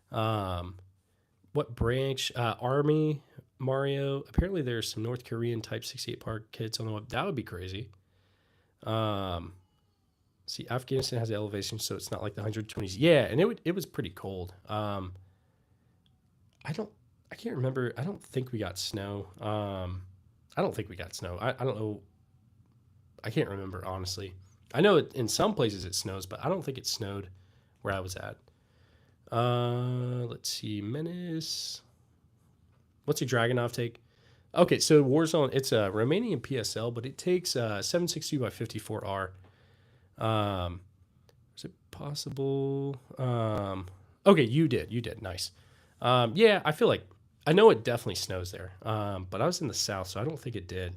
What branch? Army, Mario. Apparently, there's some North Korean Type 68 Park kits on the web. That would be crazy. See, Afghanistan has elevation, so it's not like the 120s. Yeah, and it was pretty cold. I can't remember. I don't think we got snow. I don't think we got snow. I don't know. I can't remember, honestly. I know in some places it snows, but I don't think it snowed where I was at. Let's see. Menace. What's your Dragunov take? Okay, so Warzone, it's a Romanian PSL, but it takes 762 by 54R. Is it possible? Okay, you did. Nice. Yeah, I feel like, I know it definitely snows there. But I was in the south, so I don't think it did.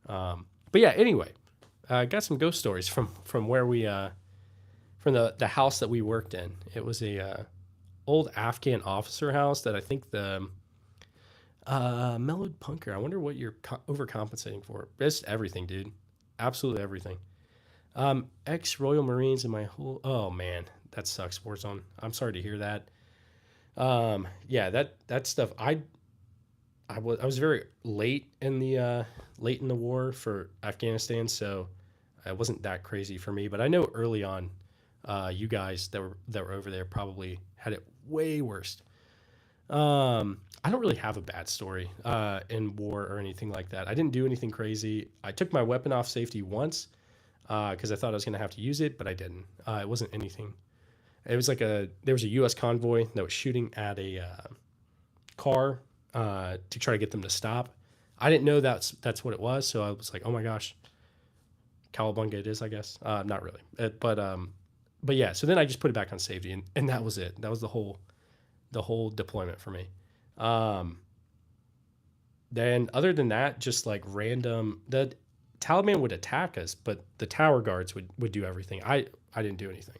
But yeah, anyway, I got some ghost stories from where we, from the house that we worked in. It was a old Afghan officer house that I think the Mellowed Punker. I wonder what you're overcompensating for. Just everything, dude. Absolutely everything. Ex-Royal Marines and my whole... Oh, man. That sucks, Warzone. I'm sorry to hear that. Yeah, that stuff... I was very late in the war for Afghanistan, so it wasn't that crazy for me. But I know early on, You guys that were over there probably had it way worse. I don't really have a bad story in war or anything like that. I didn't do anything crazy. I took my weapon off safety once because I thought I was going to have to use it, but I didn't. It wasn't anything. It was like there was a U.S. convoy that was shooting at a car to try to get them to stop. I didn't know that's what it was, so I was like, oh my gosh, cowabunga it is, I guess. Not really, but yeah. So then I just put it back on safety, and that was it. That was the whole deployment for me. Um, then other than that, just like random, the Taliban would attack us, but the tower guards would do everything. I didn't do anything.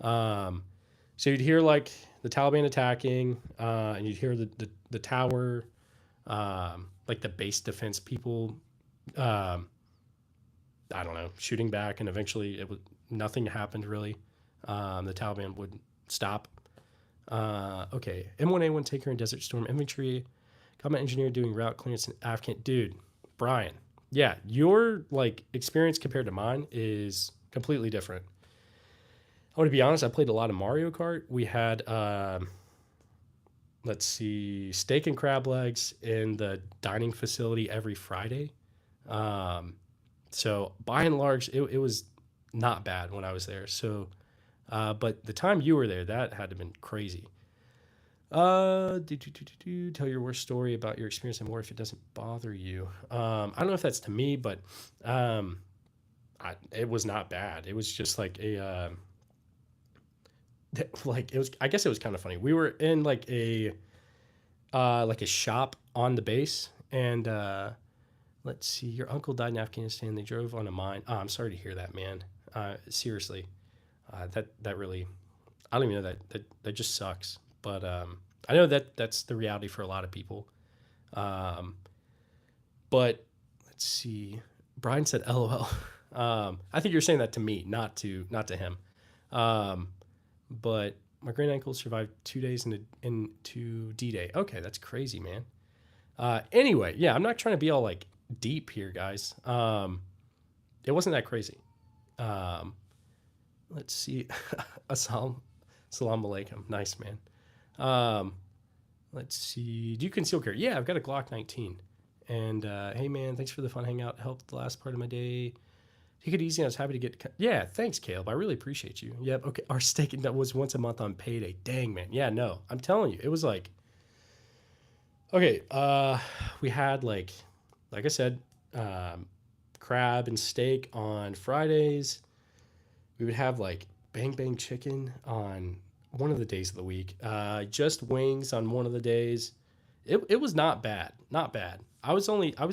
Um, so you'd hear like the Taliban attacking, and you'd hear the tower, like the base defense people, um, I don't know, shooting back, and eventually nothing happened really. The Taliban would stop. Okay, M1A1 Taker and Desert Storm Infantry, combat engineer doing route clearance in Afghan. Dude, Brian, yeah, your like experience compared to mine is completely different. I want to be honest. I played a lot of Mario Kart. We had, let's see, steak and crab legs in the dining facility every Friday. Um, so by and large, it was not bad when I was there. So, but the time you were there, that had to have been crazy. Tell your worst story about your experience in war if it doesn't bother you. I don't know if that's to me, but um, it was not bad. It was just like like it was. I guess it was kind of funny. We were in like a shop on the base, and let's see. Your uncle died in Afghanistan. They drove on a mine. Oh, I'm sorry to hear that, man. Seriously, that really. I don't even know that just sucks. But I know that's the reality for a lot of people. Um, but let's see. Brian said, "LOL." I think you're saying that to me, not to him. Um, but my great uncle survived 2 days into D-Day. Okay, that's crazy, man. Anyway, yeah, I'm not trying to be all like deep here, guys. It wasn't that crazy. Um, let's see. Assalamu alaikum. Nice, man. Um, let's see. Do you conceal carry? Yeah, I've got a Glock 19. And hey, man, thanks for the fun hangout. Helped the last part of my day. Take it easy. I was happy to get. Yeah, thanks, Caleb. I really appreciate you. Yep. Okay. Our steak that was once a month on payday. Dang, man. Yeah, no, I'm telling you, it was like. Okay. We had like I said, um, crab and steak on Fridays. We would have like bang bang chicken on one of the days of the week. Just wings on one of the days. It was not bad, not bad. I was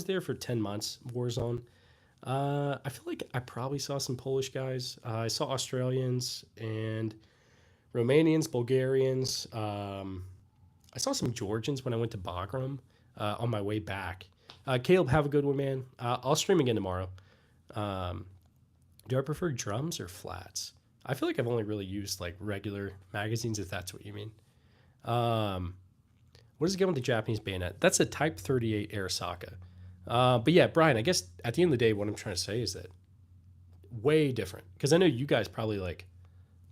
there for 10 months. Warzone. I feel like I probably saw some Polish guys. I saw Australians and Romanians, Bulgarians. I saw some Georgians when I went to Bagram on my way back. Caleb, have a good one, man. I'll stream again tomorrow. Um, do I prefer drums or flats? I feel like I've only really used like regular magazines, if that's what you mean. Um, what is it going with the Japanese bayonet? That's a Type 38 Arisaka. But yeah, Brian, I guess at the end of the day, what I'm trying to say is that way different. Because I know you guys probably like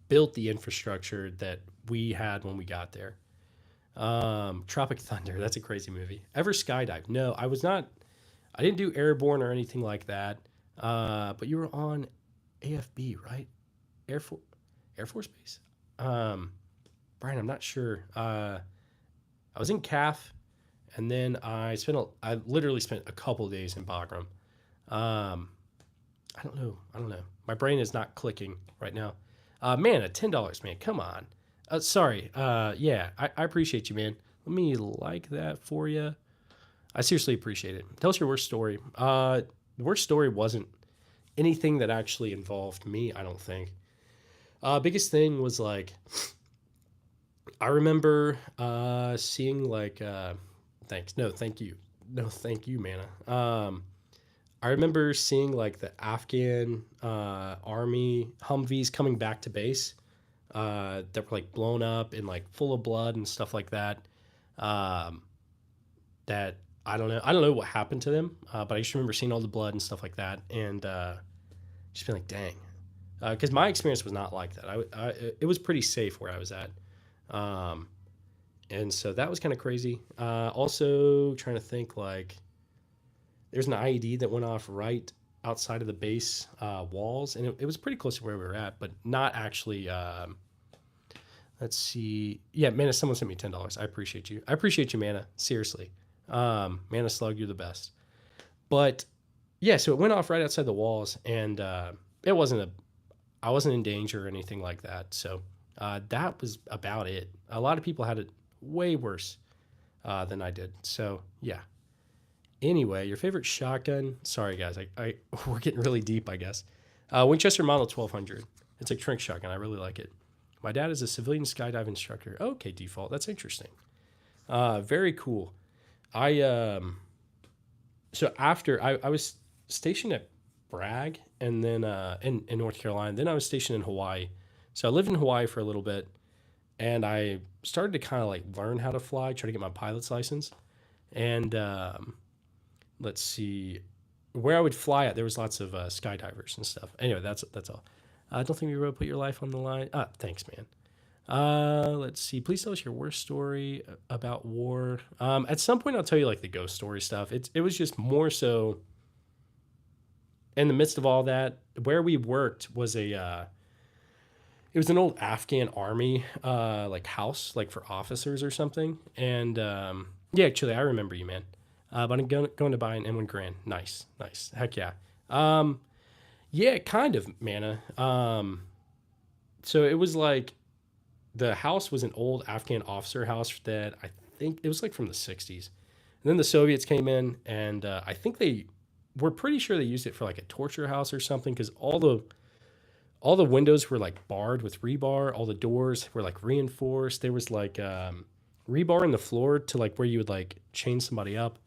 built the infrastructure that we had when we got there. Tropic Thunder, that's a crazy movie. Ever skydive? No, I was not. I didn't do airborne or anything like that. But you were on AFB, right? Air Force, Air Force Base. Um, Brian, I'm not sure. I was in CAF, and then I literally spent a couple days in Bagram. Um, I don't know. I don't know. My brain is not clicking right now. Man, at $10, man. Come on. Sorry. Yeah, I appreciate you, man. Let me like that for you. I seriously appreciate it. Tell us your worst story. The worst story wasn't anything that actually involved me, I don't think. Biggest thing was like, I remember seeing like, thanks. No, thank you. No, thank you, Mana. I remember seeing like the Afghan army Humvees coming back to base that were like blown up and like full of blood and stuff like that. Um, that I don't know. I don't know what happened to them, but I just remember seeing all the blood and stuff like that, and just being like, "Dang." because my experience was not like that. It was pretty safe where I was at, um, and so that was kind of crazy. Also, trying to think like there's an IED that went off right outside of the base walls, and it was pretty close to where we were at, but not actually. Let's see. Yeah, Mana, someone sent me $10. I appreciate you. I appreciate you, Mana. Seriously. Mana Slug, you're the best. But yeah, so it went off right outside the walls, and I wasn't in danger or anything like that. So that was about it. A lot of people had it way worse than I did. So yeah. Anyway, your favorite shotgun? Sorry guys, we're getting really deep, I guess. Winchester Model 1200. It's a Trink shotgun. I really like it. My dad is a civilian skydive instructor. Okay, default. That's interesting. Very cool. So after I was stationed at Bragg, and then in North Carolina. Then I was stationed in Hawaii. So I lived in Hawaii for a little bit, and I started to kind of like learn how to fly, try to get my pilot's license. And let's see, where I would fly at, there was lots of skydivers and stuff. Anyway, that's all. I don't think we were able to put your life on the line. Thanks, man. Let's see. Please tell us your worst story about war. At some point, I'll tell you like the ghost story stuff. It was just more so in the midst of all that. Where we worked was it was an old Afghan army like house, like for officers or something. And yeah, actually, I remember you, man. But I'm going to buy an M1 Grand. Nice. Heck yeah. Yeah, kind of, Mana. So it was like the house was an old Afghan officer house that I think it was like from the 60s. And then the Soviets came in, and I think we're pretty sure they used it for like a torture house or something, because all the windows were like barred with rebar. All the doors were like reinforced. There was like rebar in the floor to like where you would like chain somebody up.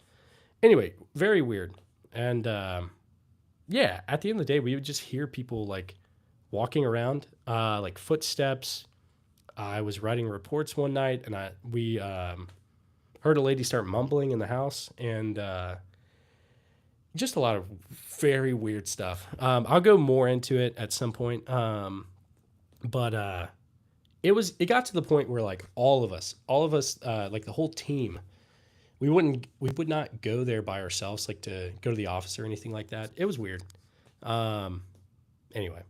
Anyway, very weird. And yeah, at the end of the day, we would just hear people like walking around, like footsteps. I was writing reports one night, and we heard a lady start mumbling in the house, and just a lot of very weird stuff. I'll go more into it at some point. But it got to the point where like all of us, like the whole team, we would not go there by ourselves, like to go to the office or anything like that. It was weird. Anyway,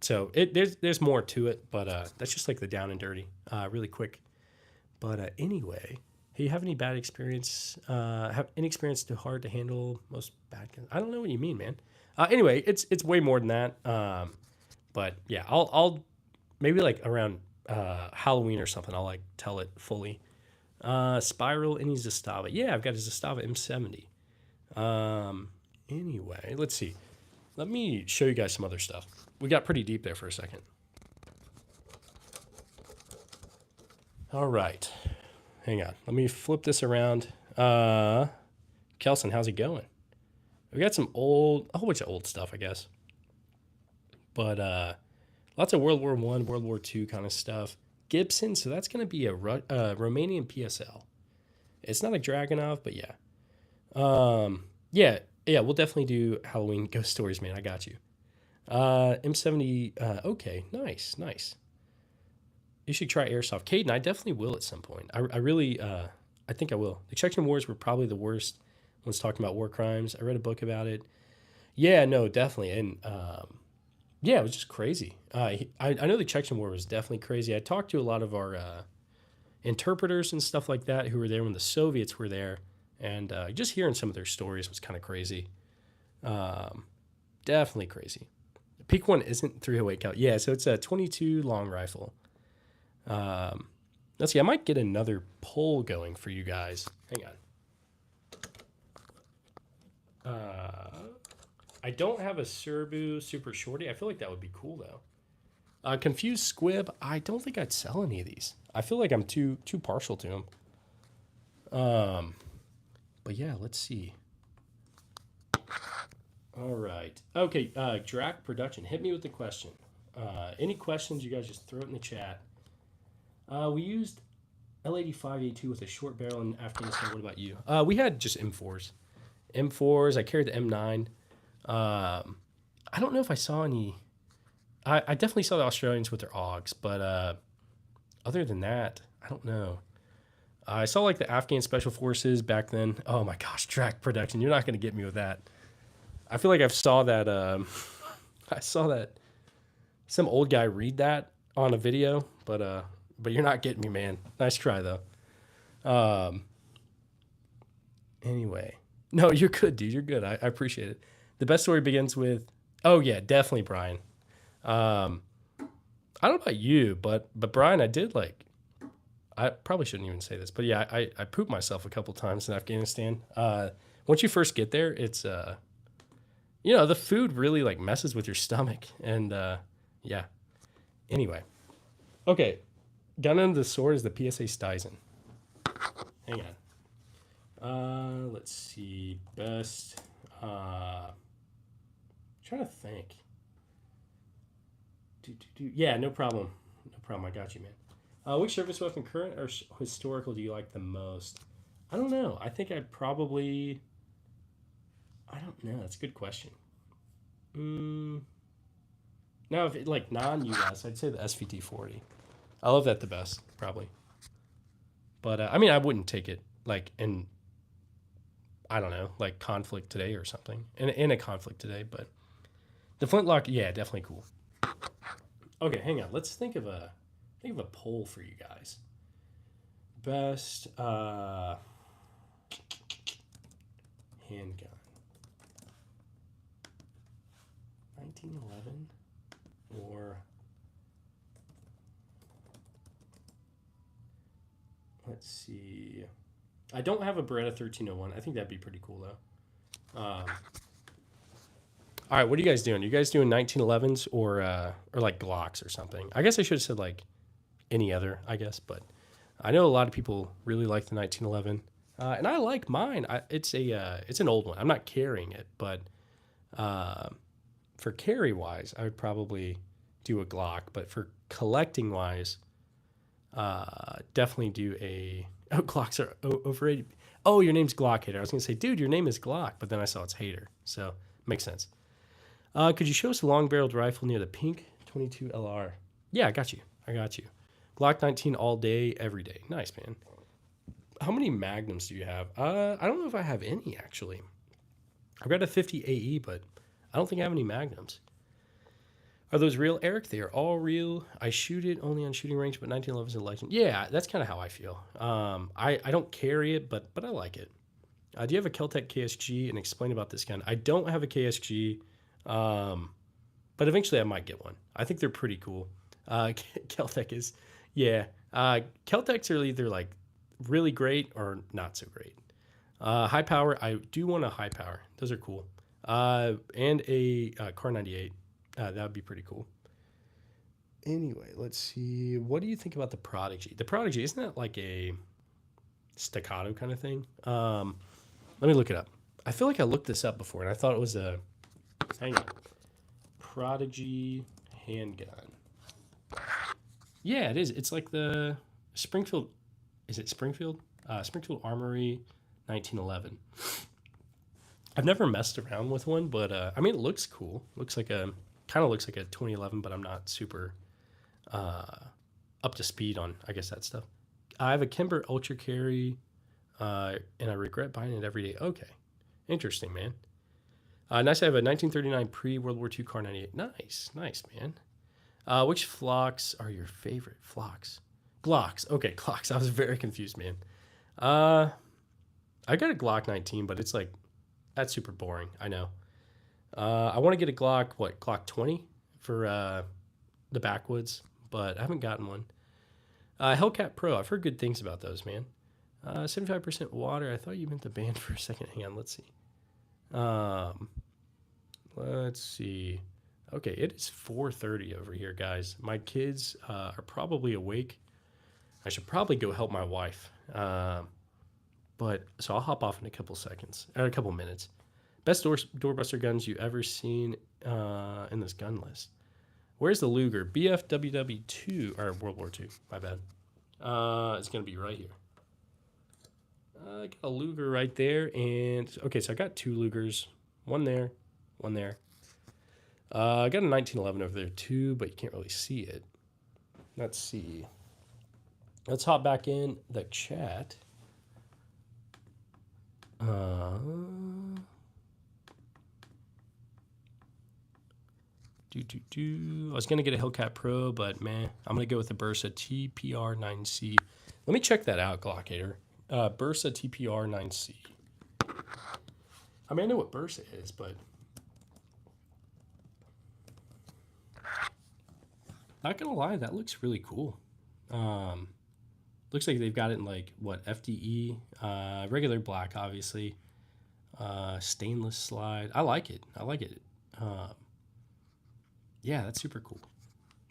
so there's more to it, but that's just like the down and dirty, really quick. But anyway, hey, you have any bad experience? Have any experience too hard to handle? Most bad? I don't know what you mean, man. Anyway, it's way more than that. But yeah, I'll maybe like around Halloween or something. I'll like tell it fully. Spiral, any Zastava? Yeah, I've got a Zastava M70. Anyway, let's see. Let me show you guys some other stuff. We got pretty deep there for a second. All right. Hang on. Let me flip this around. Kelson, how's it going? We got a whole bunch of old stuff, I guess. But lots of World War I, World War II kind of stuff. Gibson, so that's going to be a Romanian PSL. It's not a Dragunov, but yeah. Yeah, we'll definitely do Halloween ghost stories, man. I got you. M70, okay, nice. You should try Airsoft. Caden, I definitely will at some point. I really, I think I will. The Chechen Wars were probably the worst ones talking about war crimes. I read a book about it. Yeah, no, definitely. And yeah, it was just crazy. I know the Chechen War was definitely crazy. I talked to a lot of our interpreters and stuff like that who were there when the Soviets were there. And just hearing some of their stories was kind of crazy. Definitely crazy. The Peak one isn't 308 cal. Yeah, so it's a 22 long rifle. Let's see. I might get another poll going for you guys. Hang on. I don't have a Serbu Super Shorty. I feel like that would be cool though. Confused Squib. I don't think I'd sell any of these. I feel like I'm too partial to them. But yeah, let's see. All right. Okay, Drac Production, hit me with the question. Any questions, you guys just throw it in the chat. We used L85A2 with a short barrel in Afghanistan. What about you? We had just M4s. I carried the M9. I don't know if I saw any I definitely saw the Australians with their AUGs, but other than that, I don't know. I saw like the Afghan Special Forces back then. Oh my gosh, track production. You're not going to get me with that. I feel like I've saw that. I saw that some old guy read that on a video, but you're not getting me, man. Nice try though. Um, anyway, no, you're good, dude. You're good. I appreciate it. The best story begins with, oh yeah, definitely Brian. Um, I don't know about you, but Brian, I did like. I probably shouldn't even say this, but yeah, I pooped myself a couple times in Afghanistan. Once you first get there, it's the food really like messes with your stomach, and yeah. Anyway, okay, gun under the sword is the PSA Stizen. Hang on. Let's see. Best. Trying to think. Yeah, no problem. No problem. I got you, man. Which service weapon, current or historical, do you like the most? I don't know. I think I'd probably. I don't know. That's a good question. Now, if it, like non-US, I'd say the SVT-40. I love that the best, probably. But I mean, I wouldn't take it like in. I don't know, like conflict today or something, in a conflict today. But the flintlock, yeah, definitely cool. Okay, hang on. Let's think of a poll for you guys. Best handgun. 1911 or let's see. I don't have a Beretta 1301. I think that'd be pretty cool though. All right, what are you guys doing? You guys doing 1911s or like Glocks or something? I guess I should have said like any other, I guess, but I know a lot of people really like the 1911, and I like mine. It's an old one. I'm not carrying it, but for carry wise, I would probably do a Glock. But for collecting wise, definitely do a. Oh, Glocks are overrated. Oh, your name's Glock Hater. I was gonna say, dude, your name is Glock, but then I saw it's Hater, so makes sense. Could you show us a long-barreled rifle near the pink 22 LR? Yeah, I got you. Glock 19 all day, every day. Nice, man. How many magnums do you have? I don't know if I have any, actually. I've got a 50 AE, but I don't think I have any magnums. Are those real, Eric? They are all real. I shoot it only on shooting range, but 1911 is a legend. Yeah, that's kind of how I feel. I don't carry it, but I like it. Do you have a Keltec KSG? And explain about this gun. I don't have a KSG. But eventually I might get one. I think they're pretty cool. Keltec is, yeah. Keltecs are either like really great or not so great. High power, I do want a high power. Those are cool. And a Car 98. That would be pretty cool. Anyway, let's see. What do you think about the Prodigy? The Prodigy, isn't that like a staccato kind of thing? Let me look it up. I feel like I looked this up before, and I thought it was a... Hang on. Prodigy handgun. Yeah, it is. It's like the Springfield. Is it Springfield? Springfield Armory 1911. I've never messed around with one, but I mean, it looks cool. Looks like a 2011, but I'm not super up to speed on, I guess, that stuff. I have a Kimber Ultra Carry, and I regret buying it every day. Okay, interesting, man. Nice. I have a 1939 pre-World War II Car 98. Nice, man. Which flocks are your favorite flocks? Glocks. Okay, Glocks. I was very confused, man. I got a Glock 19, but it's like, that's super boring. I know. I want to get a Glock, Glock 20 for the backwoods, but I haven't gotten one. Hellcat Pro. I've heard good things about those, man. 75% water. I thought you meant the band for a second. Hang on, let's see. Let's see. Okay, it is 4:30 over here, guys. My kids are probably awake. I should probably go help my wife. But so I'll hop off in a couple seconds, or a couple minutes. Best doorbuster guns you ever seen in this gun list. Where's the Luger? BFWW2 or World War II. My bad. It's gonna be right here. I got a Luger right there, and okay, so I got two Lugers. One there, one there. I got a 1911 over there too, but you can't really see it. Let's see. Let's hop back in the chat. I was going to get a Hellcat Pro, but man, I'm going to go with the Bursa TPR9C. Let me check that out, Glockator. Bursa TPR9C. I mean, I know what Bursa is, but not going to lie, that looks really cool. Looks like they've got it in like, what, FDE, regular black, obviously. Stainless slide. I like it. Yeah, that's super cool.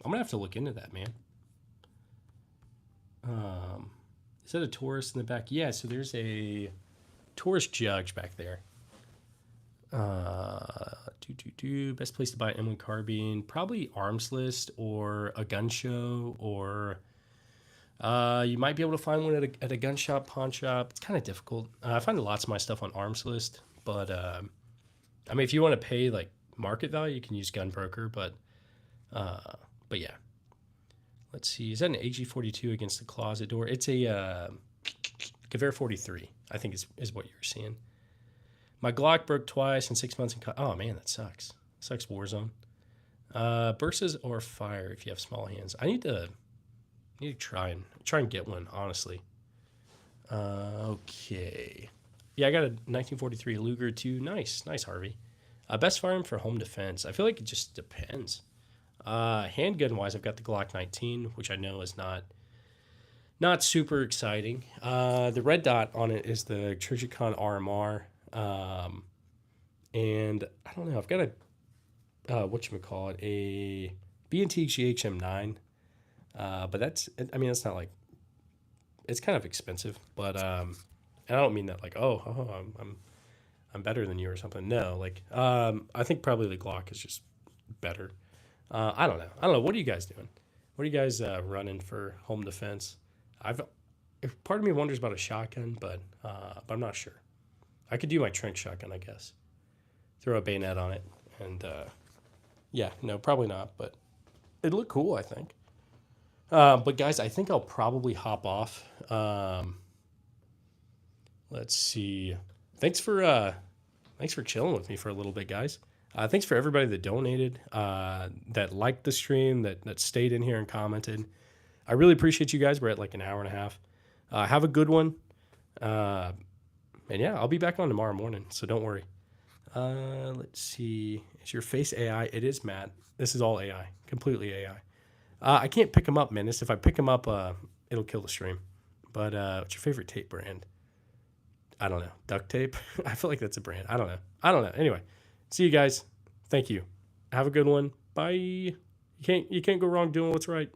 I'm gonna have to look into that, man. Is that a Taurus in the back? Yeah, so there's a Taurus Judge back there. Best place to buy an M1 carbine, probably Arms List or a gun show, or you might be able to find one at a gun shop, pawn shop. It's kind of difficult. I find lots of my stuff on Arms List, but I mean, if you want to pay like market value, you can use Gun Broker, but yeah. Let's see. Is that an AG42 against the closet door? It's a Gewehr 43, I think is what you were seeing. My Glock broke twice in 6 months. Oh, man, that sucks. Sucks, Warzone. Bursas or fire if you have small hands. I need to try and get one, honestly. Okay. Yeah, I got a 1943 Luger too. Nice, Harvey. Best firearm for home defense. I feel like it just depends. Handgun wise, I've got the Glock 19, which I know is not super exciting. The red dot on it is the Trijicon RMR. And I don't know, I've got a whatchamacallit, a B&T GHM9. But that's not like, it's kind of expensive, but and I don't mean that like, I'm better than you or something. No, like, I think probably the Glock is just better. I don't know. What are you guys doing? What are you guys running for home defense? Part of me wonders about a shotgun, but I'm not sure. I could do my trench shotgun, I guess. Throw a bayonet on it, and yeah, no, probably not, but it'd look cool, I think. But guys, I think I'll probably hop off. Let's see. Thanks for chilling with me for a little bit, guys. Thanks for everybody that donated, that liked the stream, that stayed in here and commented. I really appreciate you guys. We're at like an hour and a half. Have a good one. And yeah, I'll be back on tomorrow morning, so don't worry. Let's see. Is your face AI? It is, Matt. This is all AI. Completely AI. I can't pick them up, man. If I pick them up, it'll kill the stream. But what's your favorite tape brand? I don't know. Duct tape? I feel like that's a brand. I don't know. Anyway, see you guys. Thank you. Have a good one. Bye. You can't go wrong doing what's right.